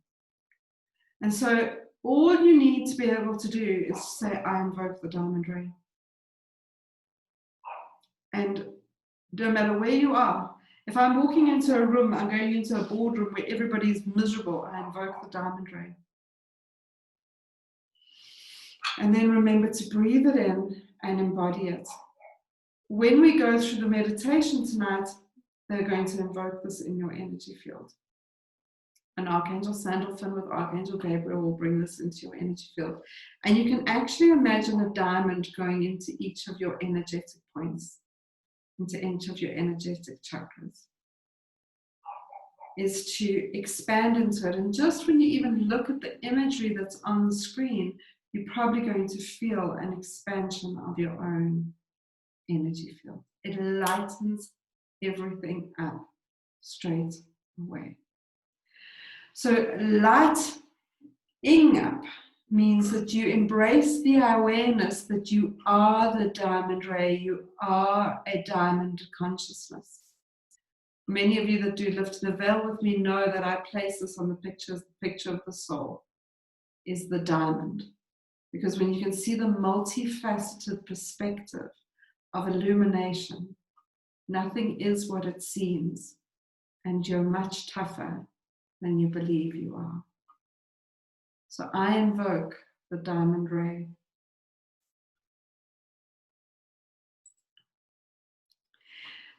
And so all you need to be able to do is say, I invoke the diamond ray. And no matter where you are, if I'm walking into a room, I'm going into a boardroom where everybody's miserable, I invoke the diamond ray. And then remember to breathe it in and embody it. When we go through the meditation tonight, they're going to invoke this in your energy field. And Archangel Sandalphon with Archangel Gabriel will bring this into your energy field. And you can actually imagine a diamond going into each of your energetic points, into each of your energetic chakras, is to expand into it. And just when you even look at the imagery that's on the screen, you're probably going to feel an expansion of your own energy field. It lightens everything up straight away. So lighting up means that you embrace the awareness that you are the diamond ray, you are a diamond consciousness. Many of you that do Lift the Veil with me know that I place this on the picture of the soul is the diamond. Because when you can see the multifaceted perspective of illumination, nothing is what it seems, and you're much tougher than you believe you are. So I invoke the diamond ray.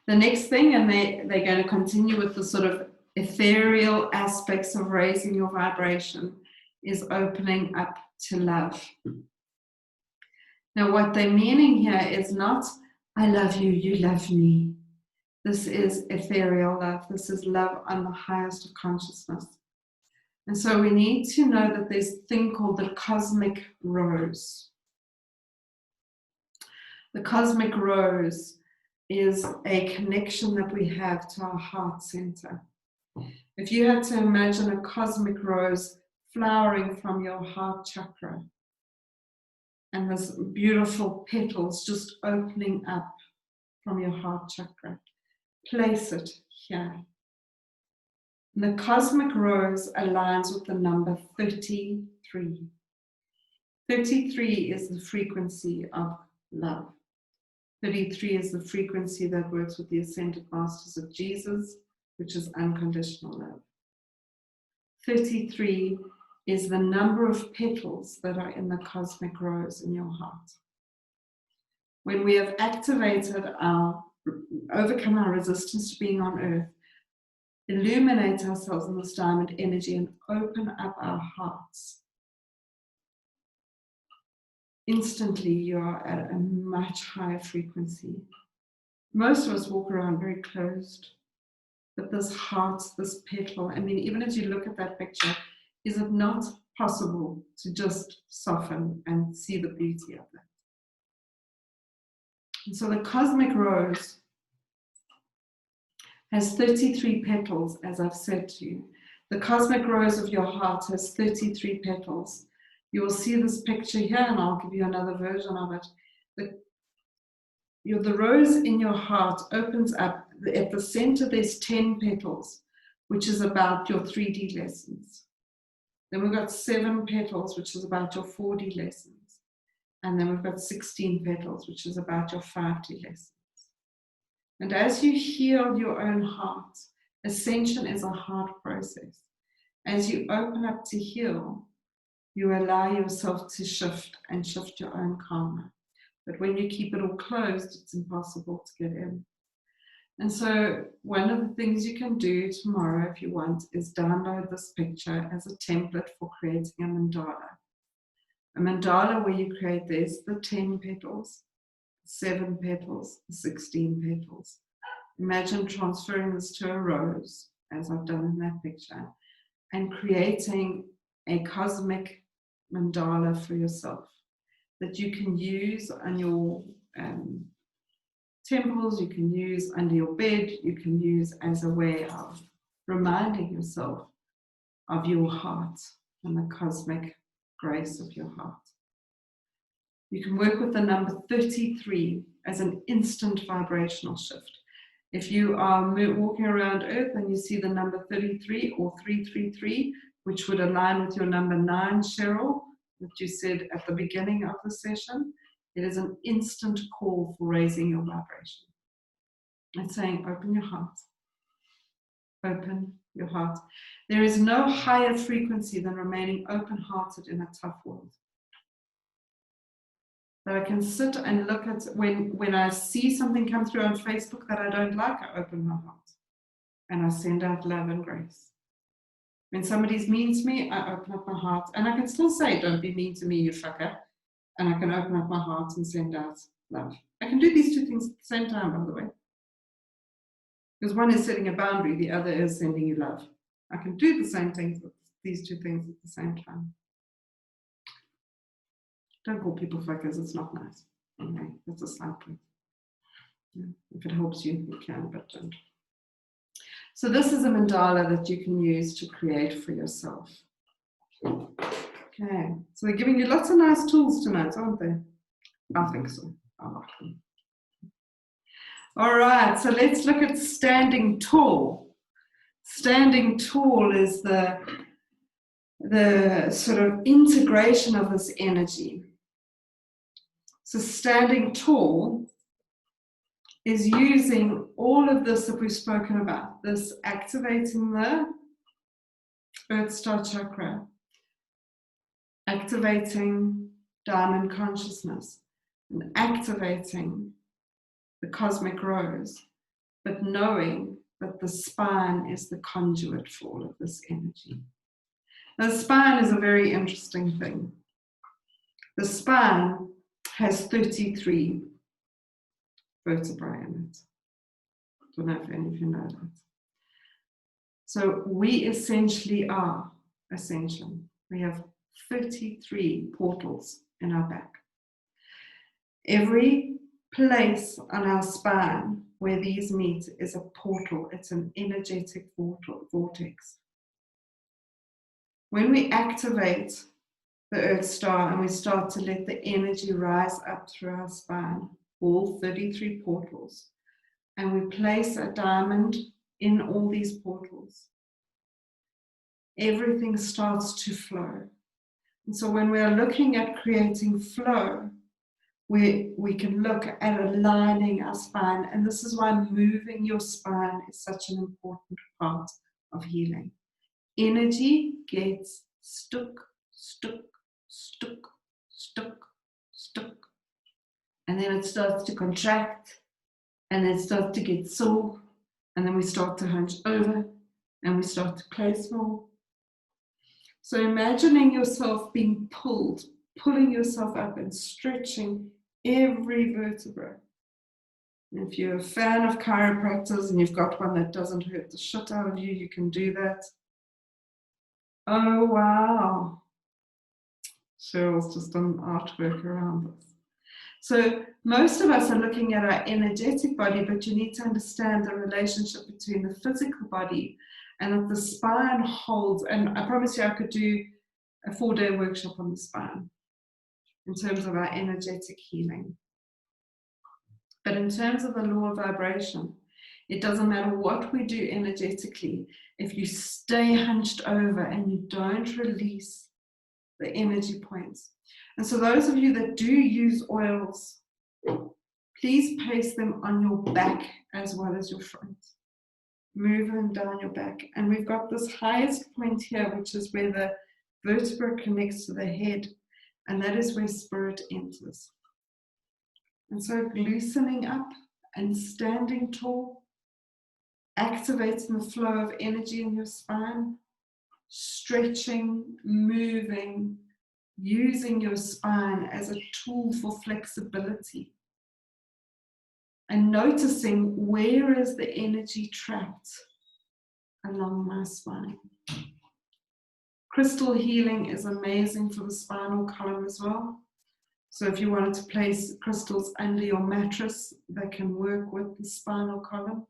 The next thing, and they're going to continue with the sort of ethereal aspects of raising your vibration, is opening up to love. Now, what they're meaning here is not, I love you, you love me. This is ethereal love. This is love on the highest of consciousness. And so we need to know that there's a thing called the cosmic rose. The cosmic rose is a connection that we have to our heart center. If you had to imagine a cosmic rose flowering from your heart chakra, and there's beautiful petals just opening up from your heart chakra, place it here. And the cosmic rose aligns with the number 33. 33 is the frequency of love. 33 is the frequency that works with the ascended masters of Jesus, which is unconditional love. 33 is the number of petals that are in the cosmic rose in your heart. When we have overcome our resistance to being on earth, illuminate ourselves in this diamond energy and open up our hearts, instantly you are at a much higher frequency. Most of us walk around very closed, but this heart, this petal, I mean, even as you look at that picture, is it not possible to just soften and see the beauty of it? And so the cosmic rose has 33 petals, as I've said to you. The cosmic rose of your heart has 33 petals. You will see this picture here, and I'll give you another version of it. The rose in your heart opens up. At the center, there's 10 petals, which is about your 3D lessons. Then we've got 7 petals, which is about your 4D lessons. And then we've got 16 petals, which is about your 5D lessons. And as you heal your own heart, ascension is a hard process. As you open up to heal, you allow yourself to shift and shift your own karma. But when you keep it all closed, it's impossible to get in. And so one of the things you can do tomorrow, if you want, is download this picture as a template for creating a mandala. A mandala where you create, there's the 10 petals, 7 petals, 16 petals. Imagine transferring this to a rose, as I've done in that picture, and creating a cosmic mandala for yourself that you can use on your temples, you can use under your bed, you can use as a way of reminding yourself of your heart and the cosmic grace of your heart. You can work with the number 33 as an instant vibrational shift. If you are walking around Earth and you see the number 33 or 333, which would align with your number 9, Cheryl, that you said at the beginning of the session, it is an instant call for raising your vibration. It's saying, open your heart. Open your heart. There is no higher frequency than remaining open-hearted in a tough world. That I can sit and look at, when I see something come through on Facebook that I don't like, I open my heart and I send out love and grace. When somebody's mean to me, I open up my heart. And I can still say, don't be mean to me, you fucker. And I can open up my heart and send out love. I can do these two things at the same time, by the way. Because one is setting a boundary, the other is sending you love. I can do the same things with these two things at the same time. Don't call people fuckers, it's not nice. Okay, that's a side point. Yeah, if it helps you, you can, but don't. So this is a mandala that you can use to create for yourself. Okay, so they're giving you lots of nice tools tonight, aren't they? I think so. I like them. All right, so let's look at standing tall. Standing tall is the sort of integration of this energy. So standing tall is using all of this that we've spoken about, this activating the Earth Star chakra, activating diamond consciousness, and activating the cosmic rose, but knowing that the spine is the conduit for all of this energy. Now, the spine is a very interesting thing. The spine has 33 vertebrae in it. I don't know if any of you know that. So we essentially are ascension. We have 33 portals in our back. Every place on our spine where these meet is a portal. It's an energetic vortex. When we activate the Earth Star and we start to let the energy rise up through our spine, all 33 portals, and we place a diamond in all these portals, everything starts to flow. And so when we are looking at creating flow, we can look at aligning our spine, and this is why moving your spine is such an important part of healing. Energy gets stuck, and then it starts to contract, and then it starts to get sore, and then we start to hunch over, and we start to place more. So imagining yourself being pulled, pulling yourself up and stretching every vertebra. And if you're a fan of chiropractors and you've got one that doesn't hurt the shit out of you, you can do that. Oh, wow. Cheryl's just done artwork around this. So most of us are looking at our energetic body, but you need to understand the relationship between the physical body and that the spine holds. And I promise you I could do a 4-day workshop on the spine in terms of our energetic healing. But in terms of the law of vibration, it doesn't matter what we do energetically, if you stay hunched over and you don't release the energy points. And so those of you that do use oils, please place them on your back as well as your front. Move them down your back. And we've got this highest point here, which is where the vertebra connects to the head, and that is where spirit enters. And so loosening up and standing tall, activating the flow of energy in your spine, stretching, moving, using your spine as a tool for flexibility, and noticing where is the energy trapped along my spine. Crystal healing is amazing for the spinal column as well. So if you wanted to place crystals under your mattress, they can work with the spinal column.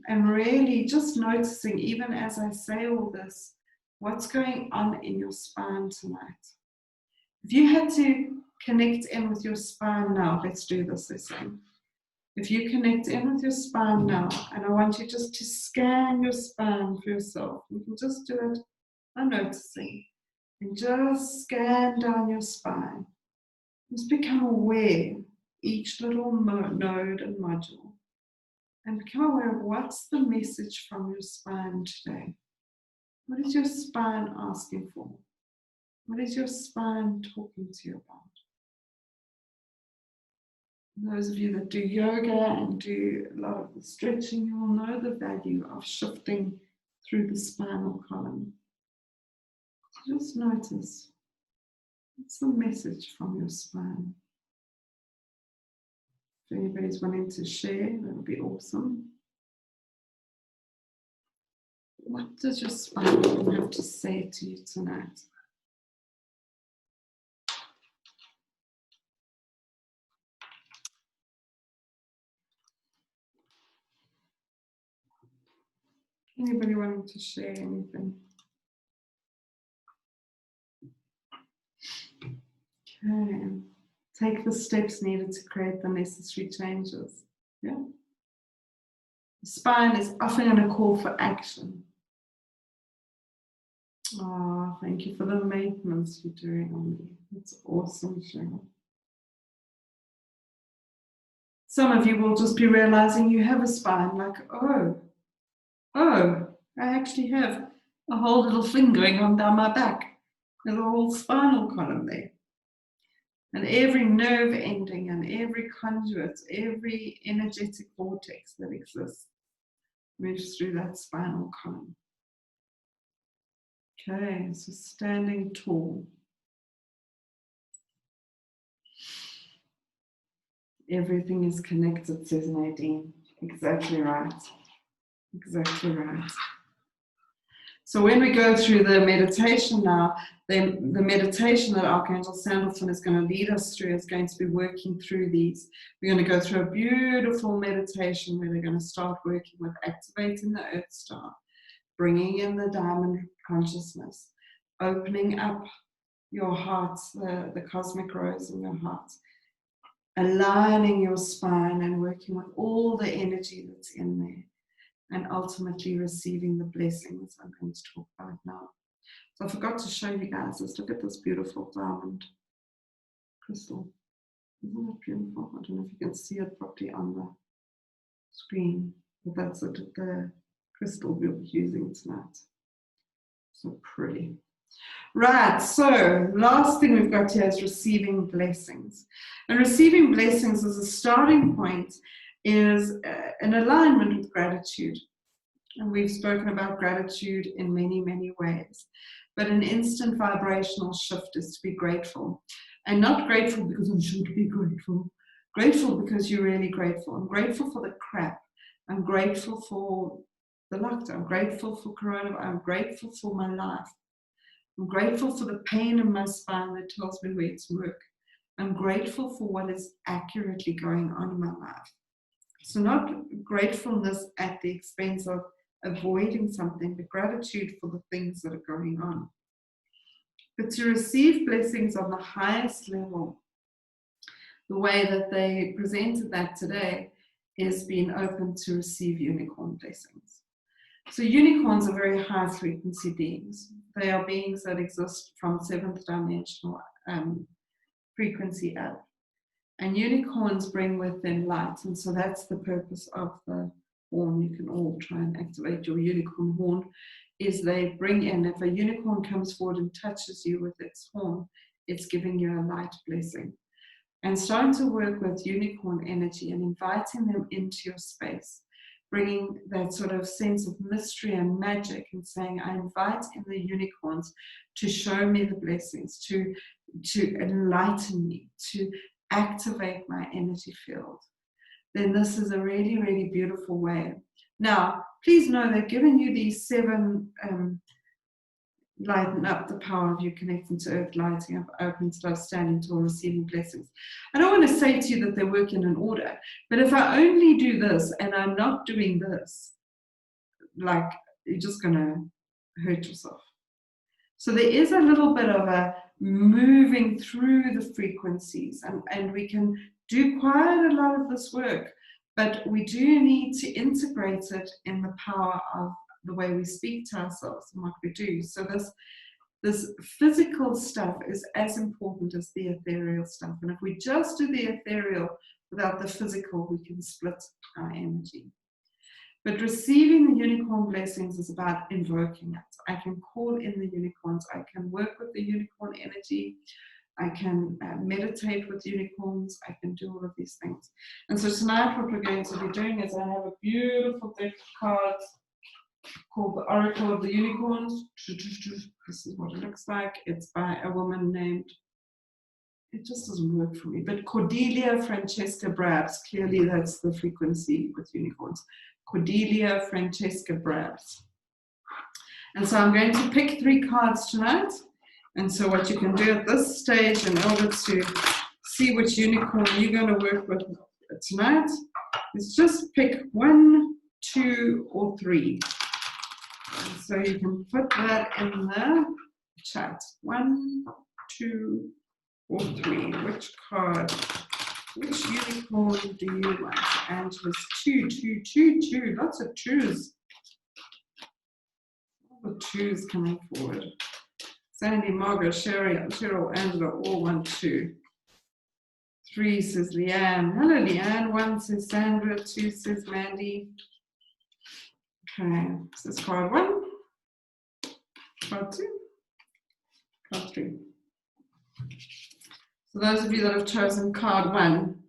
And really just noticing, even as I say all this, what's going on in your spine tonight. If you had to connect in with your spine now, let's do this, they're saying. If you connect in with your spine now, and I want you just to scan your spine for yourself, you can just do it by noticing. And just scan down your spine. Just become aware each little node and module. And become aware of what's the message from your spine today. What is your spine asking for? What is your spine talking to you about? Those of you that do yoga and do a lot of the stretching, you will know the value of shifting through the spinal column. Just notice, what's the message from your spine? If anybody's wanting to share, that would be awesome. What does your spine have to say to you tonight? Anybody wanting to share anything? Okay. Take the steps needed to create the necessary changes. Yeah. The spine is often going to call for action. Oh, thank you for the maintenance you're doing on me. It's awesome, Cheryl. Some of you will just be realizing you have a spine, like, oh, I actually have a whole little thing going on down my back. There's a whole spinal column there. And every nerve ending and every conduit, every energetic vortex that exists moves through that spinal column. Okay, so standing tall. Everything is connected, says Nadine. Exactly right. Exactly right. So when we go through the meditation now, then the meditation that Archangel Sandalphon is going to lead us through is going to be working through these. We're going to go through a beautiful meditation where they're going to start working with activating the Earth Star, bringing in the diamond consciousness, opening up your heart, the cosmic rose in your heart, aligning your spine and working with all the energy that's in there, and ultimately receiving the blessings I'm going to talk about now. So I forgot to show you guys this. Look at this beautiful diamond crystal. Isn't it beautiful? I don't know if you can see it properly on the screen, but that's the crystal we'll be using tonight. So pretty. Right, so last thing we've got here is receiving blessings. And receiving blessings as a starting point is an alignment with gratitude. And we've spoken about gratitude in many, many ways. But an instant vibrational shift is to be grateful. And not grateful because I'm sure to be grateful. Grateful because you're really grateful. I'm grateful for the crap. I'm grateful for the lockdown. I'm grateful for coronavirus. I'm grateful for my life. I'm grateful for the pain in my spine that tells me where to work. I'm grateful for what is accurately going on in my life. So not gratefulness at the expense of avoiding something, but gratitude for the things that are going on. But to receive blessings on the highest level, the way that they presented that today is being open to receive unicorn blessings. So unicorns are very high frequency beings. They are beings that exist from 7th dimensional frequency up. And unicorns bring with them light. And so that's the purpose of the horn. You can all try and activate your unicorn horn, is they bring in, if a unicorn comes forward and touches you with its horn, it's giving you a light blessing. And starting to work with unicorn energy and inviting them into your space, bringing that sort of sense of mystery and magic and saying, I invite in the unicorns to show me the blessings, to enlighten me, to activate my energy field. Then this is a really, really beautiful way. Now, please know they've given you these 7 lighten up the power of you connecting to earth, lighting up, open to love, standing tall, receiving blessings. I don't want to say to you that they work in an order, but if I only do this and I'm not doing this, like, you're just going to hurt yourself. So there is a little bit of a moving through the frequencies, and we can do quite a lot of this work, but we do need to integrate it in the power of the way we speak to ourselves and what we do. So this physical stuff is as important as the ethereal stuff. And if we just do the ethereal without the physical, we can split our energy. But receiving the unicorn blessings is about invoking it. I can call in the unicorns. I can work with the unicorn energy. I can meditate with unicorns. I can do all of these things. And so tonight what we're going to be doing is I have a beautiful deck of cards called The Oracle of the Unicorns. This is what it looks like. It's by a woman named, it just doesn't work for me, but Cordelia Francesca Brabs. Clearly that's the frequency with unicorns. Cordelia Francesca Brabs. And so I'm going to pick 3 cards tonight. And so what you can do at this stage in order to see which unicorn you're going to work with tonight is just pick 1, 2, or 3. And so you can put that in the chat. 1, 2, or 3. Which card, which unicorn do you want? Angela's 2, 2, 2, 2. Lots of 2s. All the 2s coming forward. Sandy, Margaret, Cheryl, Angela, all 1, 2. 3 says Leanne. Hello, Leanne. 1 says Sandra. 2 says Mandy. Okay, this is card 1, card 2, card 3. So those of you that have chosen card 1,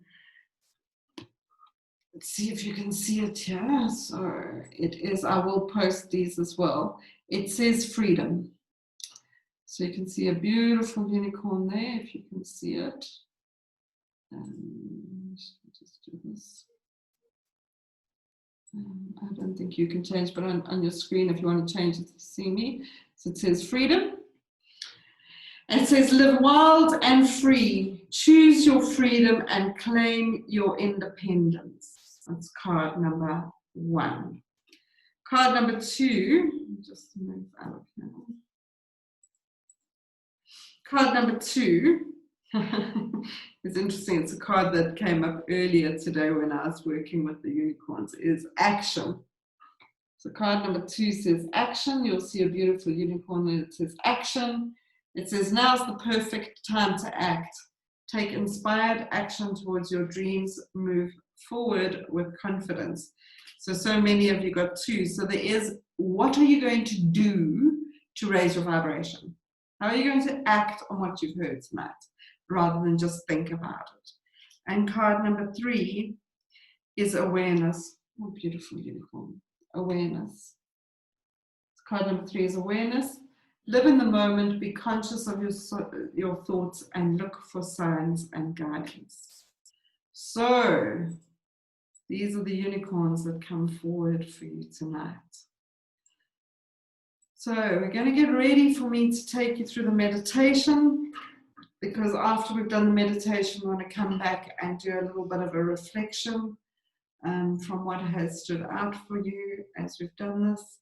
let's see if you can see it here. So it is, I will post these as well. It says freedom. So you can see a beautiful unicorn there, if you can see it. And just do this. I don't think you can change, but on your screen, if you want to change it to see me. So it says freedom. And it says live wild and free. Choose your freedom and claim your independence. That's card number 1. Card number 2, just move out of here. Card number 2 it's interesting. It's a card that came up earlier today when I was working with the unicorns, is action. So card number 2 says action. You'll see a beautiful unicorn there that says action. It says now's the perfect time to act. Take inspired action towards your dreams. Move forward with confidence. So many of you got 2. So there is, what are you going to do to raise your vibration? How are you going to act on what you've heard tonight, rather than just think about it? And card number 3 is awareness. Oh, beautiful unicorn. Awareness. Card number 3 is awareness. Live in the moment, be conscious of your thoughts, and look for signs and guidance. So, these are the unicorns that come forward for you tonight. So, we're going to get ready for me to take you through the meditation, because after we've done the meditation, we want to come back and do a little bit of a reflection from what has stood out for you as we've done this.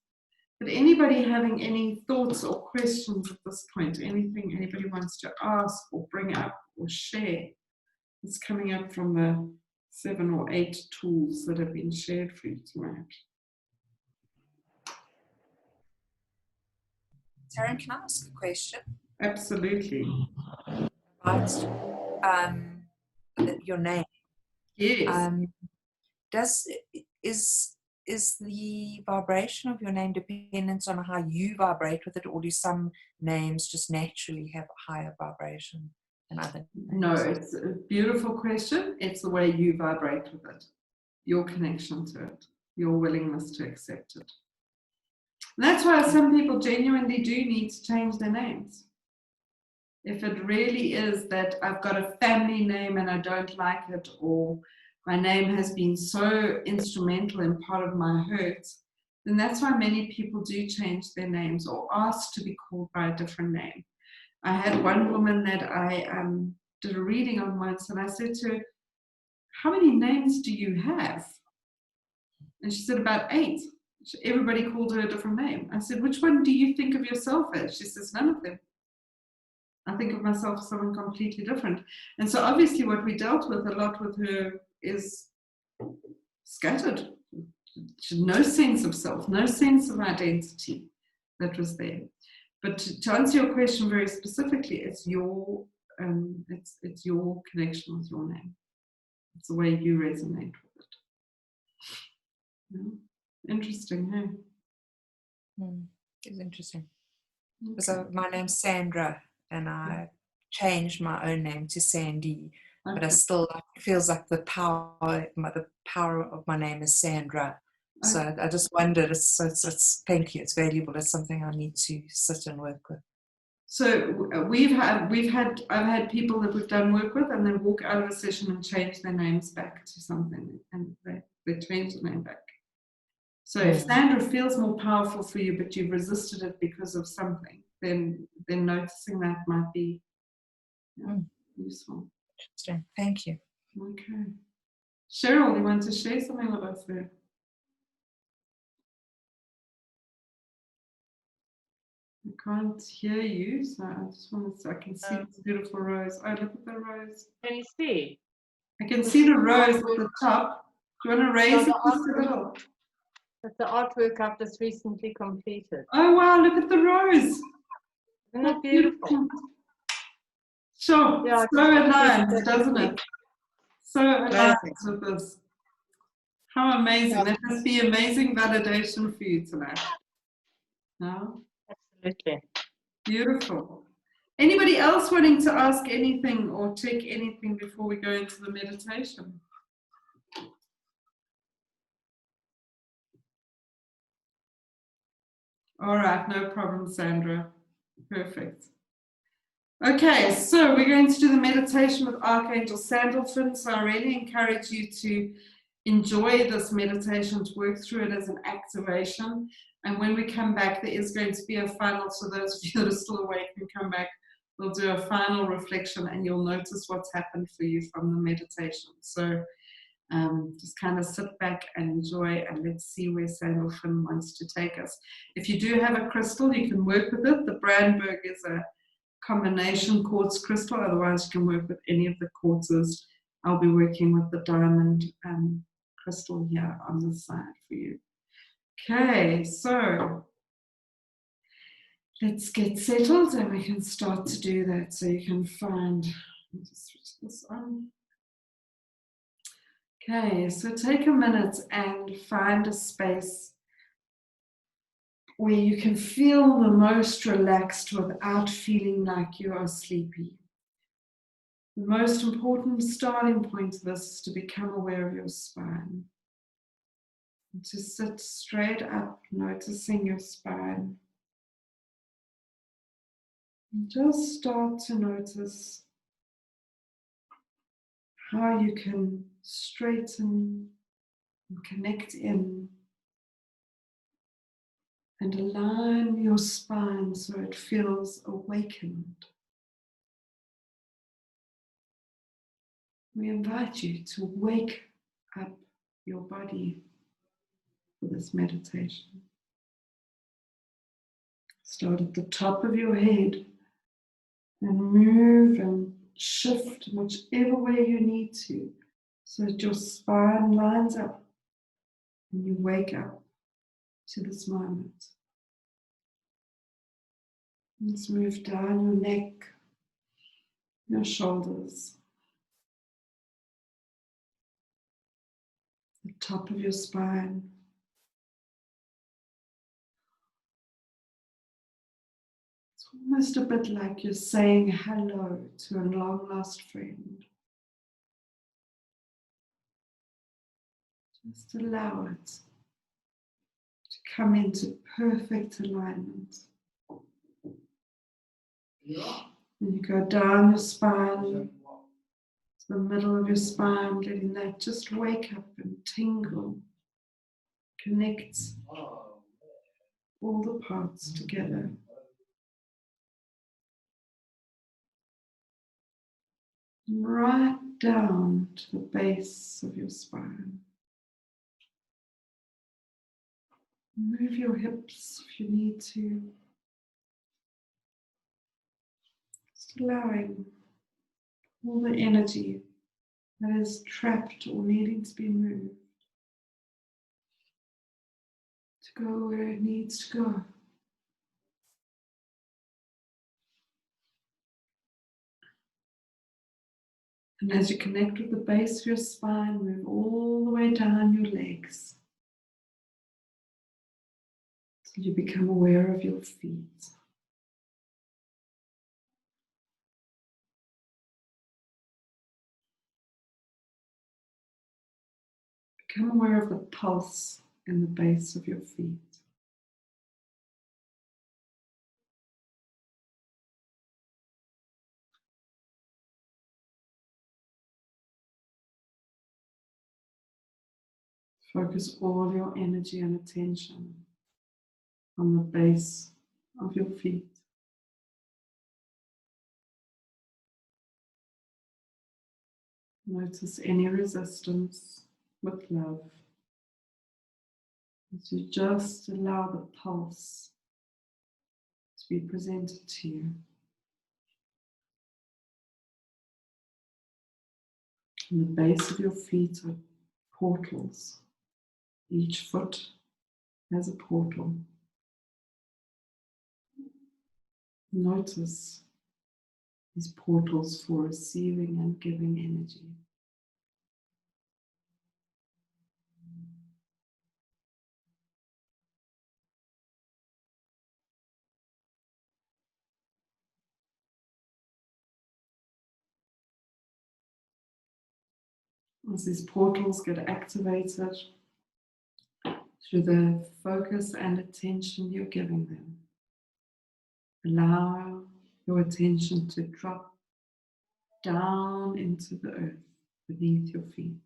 But anybody having any thoughts or questions at this point, anything anybody wants to ask or bring up or share, it's coming up from the 7 or 8 tools that have been shared for you tonight. Taryn, can I ask a question? Absolutely. About your name. Yes. Is the vibration of your name dependent on how you vibrate with it, or do some names just naturally have a higher vibration than other names? No, it's a beautiful question. It's the way you vibrate with it, your connection to it, your willingness to accept it. And that's why some people genuinely do need to change their names. If it really is that I've got a family name and I don't like it, or my name has been so instrumental in part of my hurt, then that's why many people do change their names or ask to be called by a different name. I had one woman that I did a reading on once, and I said to her, how many names do you have? And she said, about 8. Everybody called her a different name. I said, which one do you think of yourself as? She says, none of them. I think of myself as someone completely different. And so obviously what we dealt with a lot with her is scattered. No sense of self, no sense of identity that was there. But to answer your question very specifically, it's your your connection with your name. It's the way you resonate with it. Yeah. Interesting, hey? It's interesting. Okay. So my name's Sandra, and I changed my own name to Sandy, but I still, it feels like the power of my name is Sandra. So I just wondered, it's thank you, it's valuable, it's something I need to sit and work with. So I've had people that we've done work with, and they walk out of a session and change their names back to something, and they change the name back. So if Sandra feels more powerful for you, but you've resisted it because of something, then noticing that might be useful. Interesting. Thank you. Okay. Cheryl, you want to share something with us there? I can't hear you, so I just want to. I can see this beautiful rose. Oh, look at the rose. Can you see? I can see the rose at the top. Do you want to raise it just a little? That's the artwork I've just recently completed. Oh wow! Look at the rose. Isn't that beautiful? Sure. Yeah, So aligned, doesn't it? So aligned with this. How amazing! That must be amazing validation for you tonight. No? Absolutely. Beautiful. Anybody else wanting to ask anything or check anything before we go into the meditation? All right, no problem, Sandra. Perfect. Okay, so we're going to do the meditation with Archangel Sandalphon. So I really encourage you to enjoy this meditation, to work through it as an activation. And when we come back, there is going to be a final, so those of you that are still awake can come back. We'll do a final reflection and you'll notice what's happened for you from the meditation. So just kind of sit back and enjoy, and let's see where Sandalphon wants to take us. If you do have a crystal, you can work with it. The Brandberg is a combination quartz crystal, otherwise you can work with any of the quartzes. I'll be working with the diamond crystal here on the side for you. Okay, so let's get settled and we can start to do that. So you can find, let me just switch this on. Okay, so take a minute and find a space where you can feel the most relaxed without feeling like you are sleepy. The most important starting point of this is to become aware of your spine. And to sit straight up, noticing your spine. And just start to notice how you can straighten and connect in and align your spine so it feels awakened. We invite you to wake up your body for this meditation. Start at the top of your head and move and shift in whichever way you need to so that your spine lines up and you wake up to this moment. Let's move down your neck, your shoulders, the top of your spine. It's almost a bit like you're saying hello to a long lost friend. Just allow it to come into perfect alignment. And you go down your spine to the middle of your spine, letting that just wake up and tingle, connect all the parts together. And right down to the base of your spine. Move your hips if you need to. Just allowing all the energy that is trapped or needing to be moved to go where it needs to go. And as you connect with the base of your spine, move all the way down your legs till you become aware of your feet. Become aware of the pulse and the base of your feet. Focus all your energy and attention on the base of your feet. Notice any resistance with love as you just allow the pulse to be presented to you. On the base of your feet are portals. Each foot has a portal. Notice these portals for receiving and giving energy. As these portals get activated through the focus and attention you're giving them, allow your attention to drop down into the earth beneath your feet.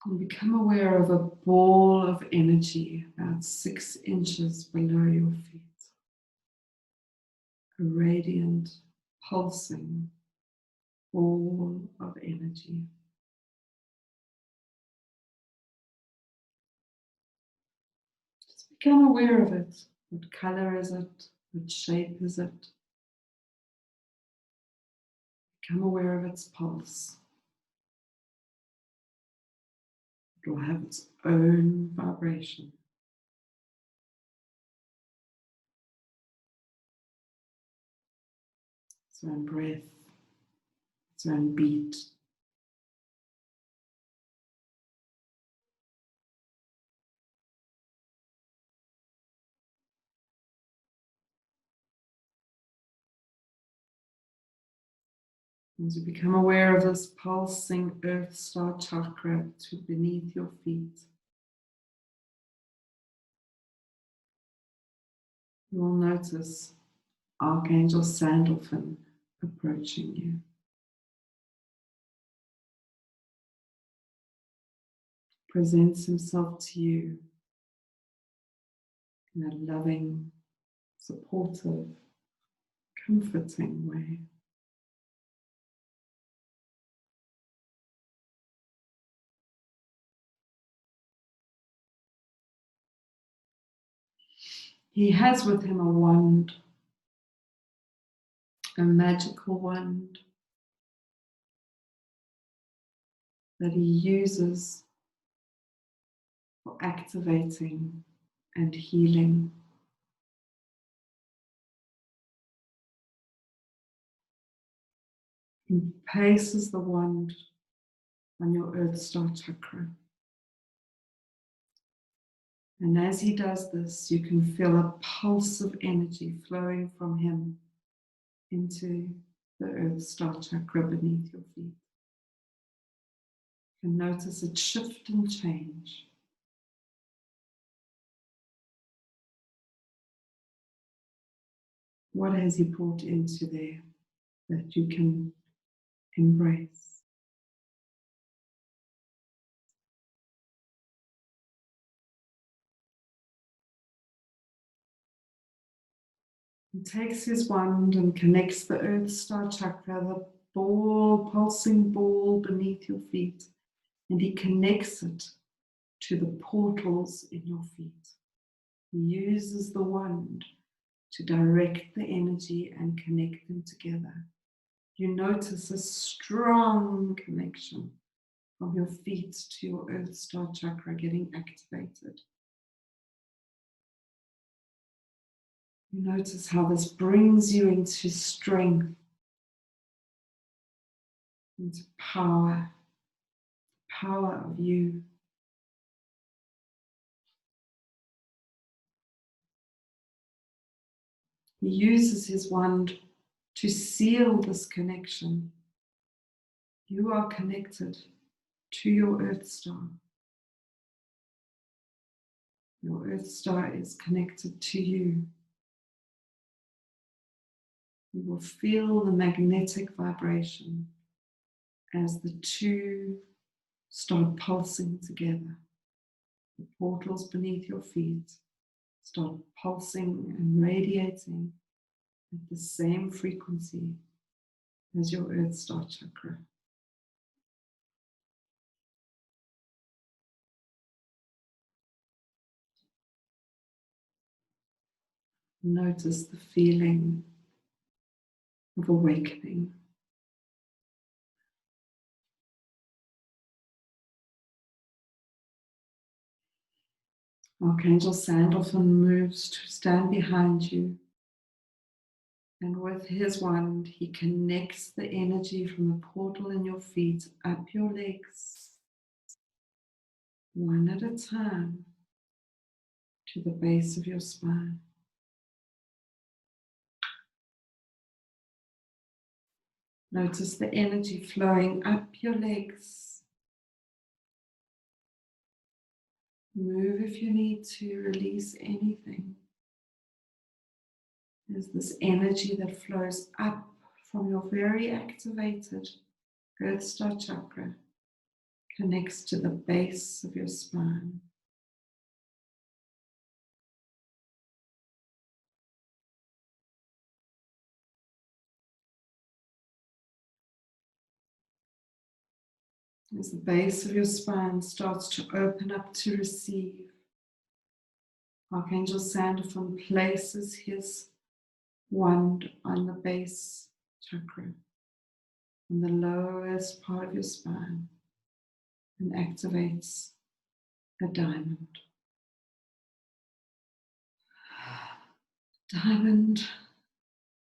And become aware of a ball of energy about 6 inches below your feet. A radiant, pulsing ball of energy. Just become aware of it. What color is it? What shape is it? Become aware of its pulse. It will have its own vibration. Its own breath, its own beat. As you become aware of this pulsing earth star chakra to beneath your feet, you will notice Archangel Sandalphon approaching you. Presents himself to you in a loving, supportive, comforting way. He has with him a wand, a magical wand that he uses for activating and healing. He places the wand on your earth star chakra. And as he does this, you can feel a pulse of energy flowing from him into the earth star chakra beneath your feet. You can notice it shift and change. What has he brought into there that you can embrace? He takes his wand and connects the earth star chakra, the ball, pulsing ball beneath your feet, and he connects it to the portals in your feet. He uses the wand to direct the energy and connect them together. You notice a strong connection from your feet to your earth star chakra getting activated. You notice how this brings you into strength, into power, power of you. He uses his wand to seal this connection. You are connected to your Earth Star. Your Earth Star is connected to you. You will feel the magnetic vibration as the two start pulsing together. The portals beneath your feet start pulsing and radiating at the same frequency as your Earth Star chakra. Notice the feeling of awakening. Archangel Sandalphon moves to stand behind you, and with his wand he connects the energy from the portal in your feet up your legs, one at a time, to the base of your spine. Notice the energy flowing up your legs. Move if you need to, release anything. There's this energy that flows up from your very activated Earth Star chakra, connects to the base of your spine. As the base of your spine starts to open up to receive, Archangel Sandalphon places his wand on the base chakra, on the lowest part of your spine, and activates a diamond. Diamond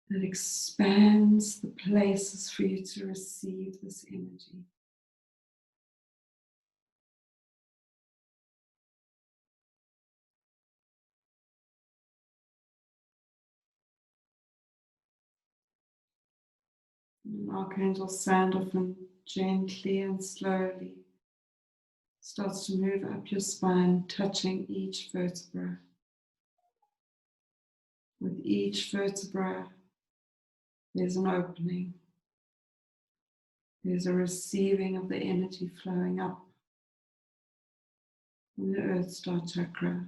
that expands the places for you to receive this energy. And Archangel Sandalphon gently and slowly starts to move up your spine, touching each vertebra. With each vertebra, there's an opening. There's a receiving of the energy flowing up from the Earth Star chakra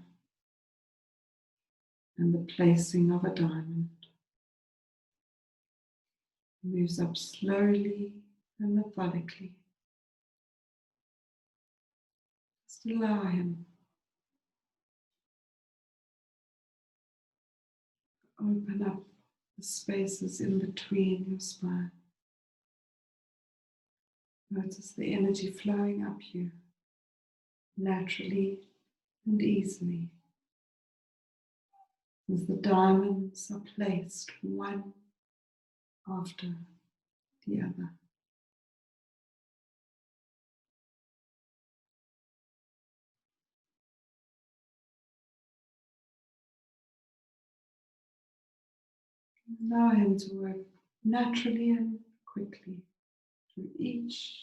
and the placing of a diamond. Moves up slowly and methodically. Just allow him. Open up the spaces in between your spine. Notice the energy flowing up you naturally and easily as the diamonds are placed one after the other. Allow him to work naturally and quickly through each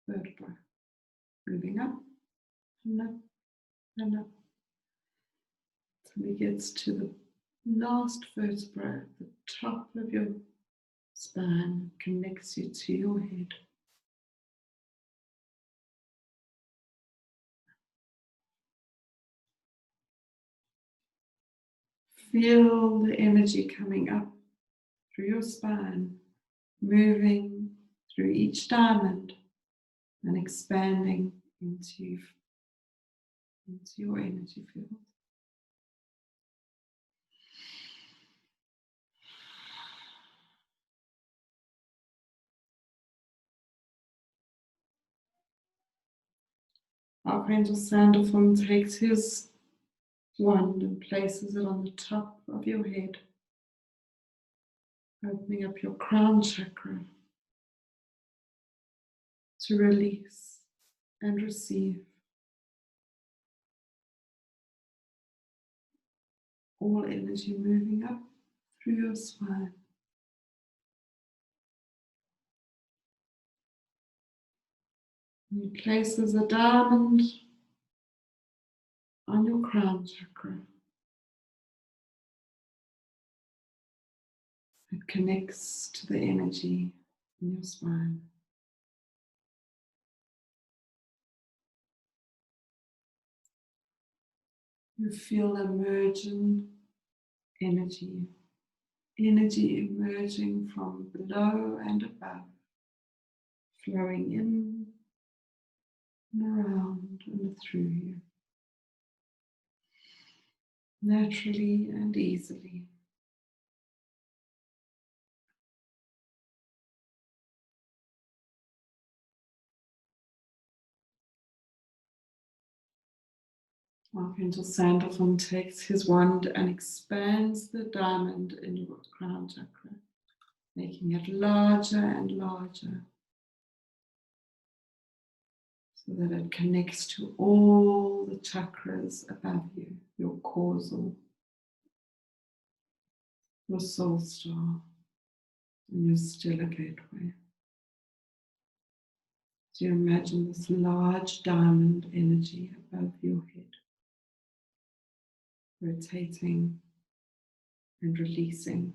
vertebra, moving up and up and up till he gets to the last vertebra at the top of your spine, connects you to your head. Feel the energy coming up through your spine, moving through each diamond and expanding into your energy field. Archangel Sandalphon takes his wand and places it on the top of your head, opening up your crown chakra to release and receive all energy moving up through your spine. He places a diamond on your crown chakra. It connects to the energy in your spine. You feel emerging energy emerging from below and above, flowing in and around and through you, naturally and easily. Archangel Sandalphon takes his wand and expands the diamond in your crown chakra, making it larger and larger so that it connects to all the chakras above you, your causal, your soul star, and your stellar gateway. So you imagine this large diamond energy above your head, rotating and releasing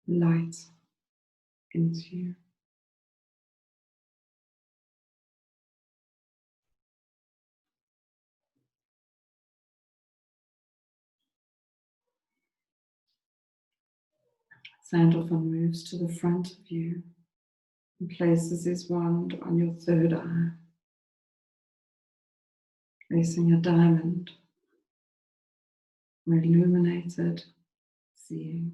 light into you. Sandalphon moves to the front of you and places his wand on your third eye, placing a diamond for illuminated seeing.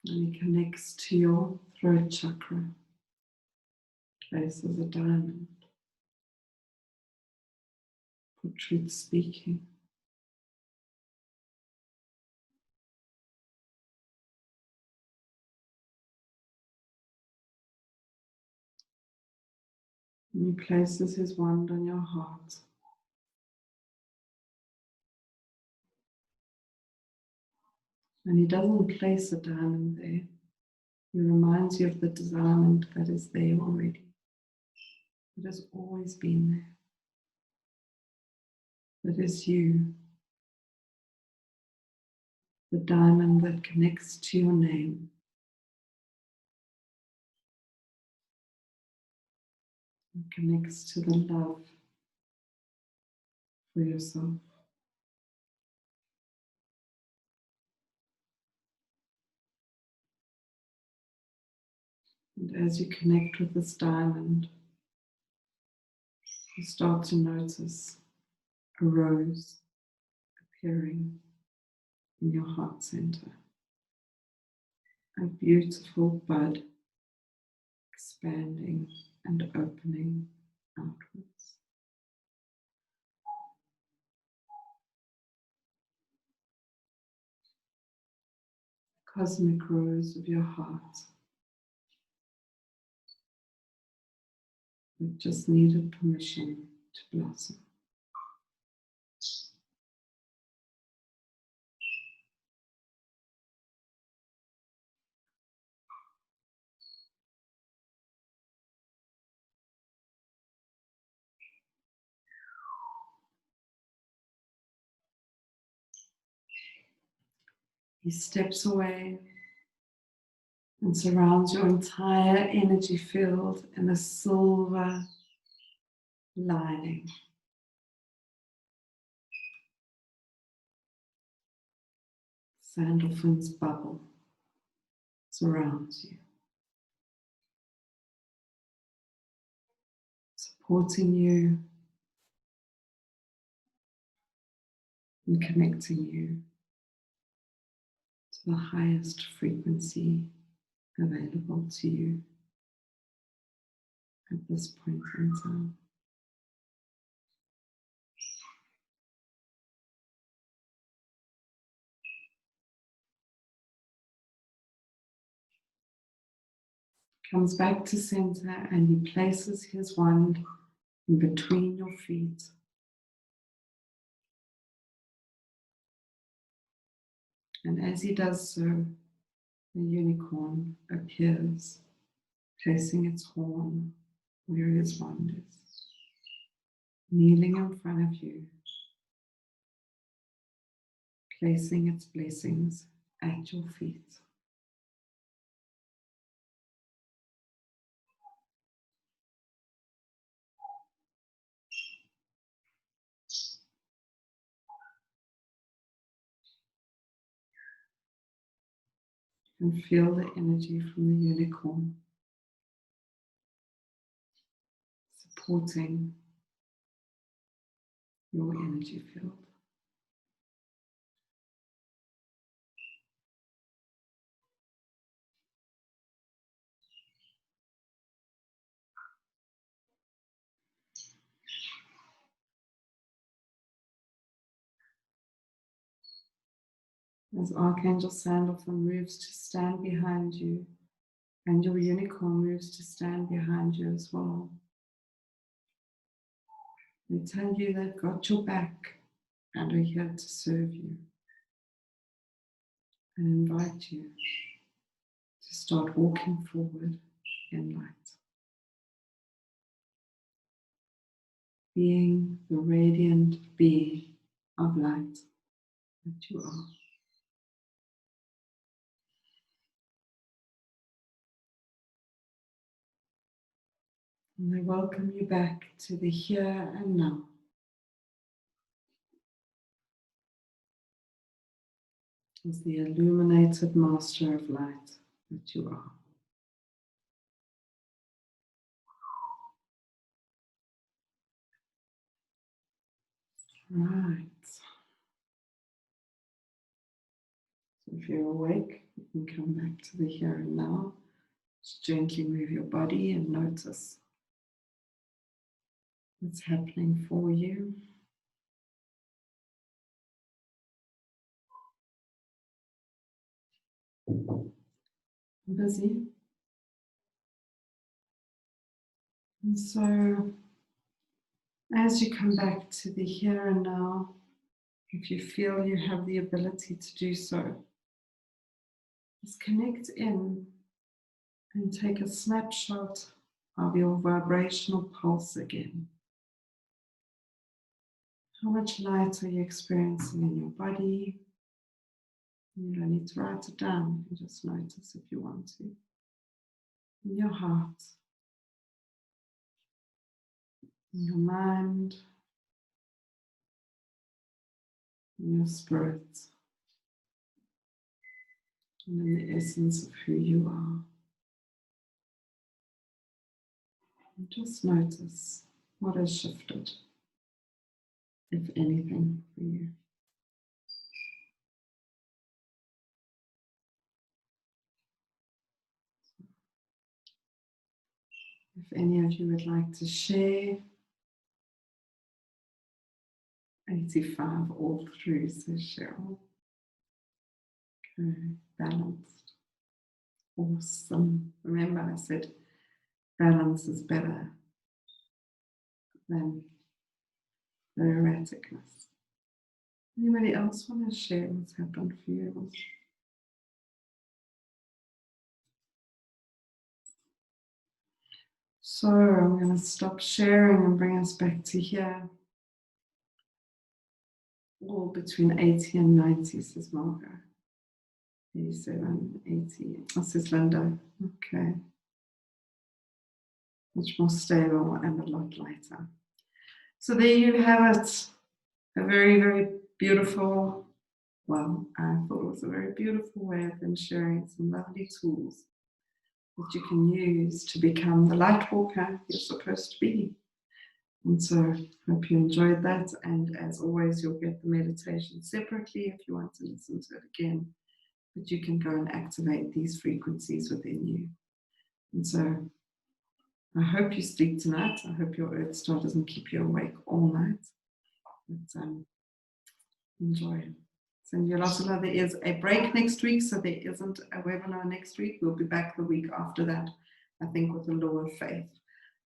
And he connects to your throat chakra, places a diamond for truth speaking. And he places his wand on your heart. And he doesn't place a diamond there. He reminds you of the diamond that is there already. It has always been there. That is you. The diamond that connects to your name. It connects to the love for yourself. And as you connect with this diamond, you start to notice a rose appearing in your heart center. A beautiful bud expanding and opening outwards. The cosmic rose of your heart. It just needed permission to blossom. He steps away and surrounds your entire energy field in a silver lining. Sandalphon's bubble surrounds you, supporting you and connecting you to the highest frequency available to you at this point in time. Comes back to center and he places his wand in between your feet. And as he does so, the unicorn appears, placing its horn where his wand is, kneeling in front of you, placing its blessings at your feet. And feel the energy from the unicorn supporting your energy field. As Archangel Sandalphon moves to stand behind you, and your unicorn moves to stand behind you as well, they tell you they've got your back and are here to serve you, and invite you to start walking forward in light, being the radiant being of light that you are. And I welcome you back to the here and now. As the illuminated master of light that you are. Right. So if you're awake, you can come back to the here and now. Just gently move your body and notice what's happening for you. Busy. And so, as you come back to the here and now, if you feel you have the ability to do so, just connect in and take a snapshot of your vibrational pulse again. How much light are you experiencing in your body? You don't need to write it down, you can just notice if you want to. In your heart, in your mind, in your spirit, and in the essence of who you are. And just notice what has shifted, if anything, for you. If any of you would like to share, 85 all through, says Cheryl. Okay, balanced. Awesome. Remember, I said balance is better than the erraticness. Anybody else want to share what's happened for you? So I'm going to stop sharing and bring us back to here. All between 80 and 90, says Margo. 87, 80. Oh, says Linda. Okay. Much more stable and a lot lighter. So there you have it. A very, very beautiful, well, I thought it was a very beautiful way of them sharing some lovely tools that you can use to become the light walker you're supposed to be. And so I hope you enjoyed that. And as always, you'll get the meditation separately if you want to listen to it again. But you can go and activate these frequencies within you. And so I hope you sleep tonight. I hope your Earth Star doesn't keep you awake all night. But enjoy. Send you lots of love. There is a break next week, so there isn't a webinar next week. We'll be back the week after that, I think, with the Law of Faith.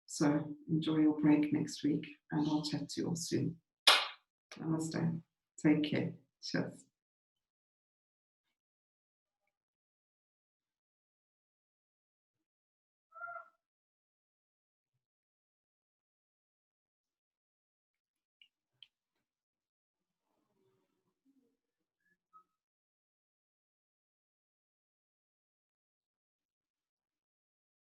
So enjoy your break next week, and I'll chat to you all soon. Namaste. Take care. Cheers.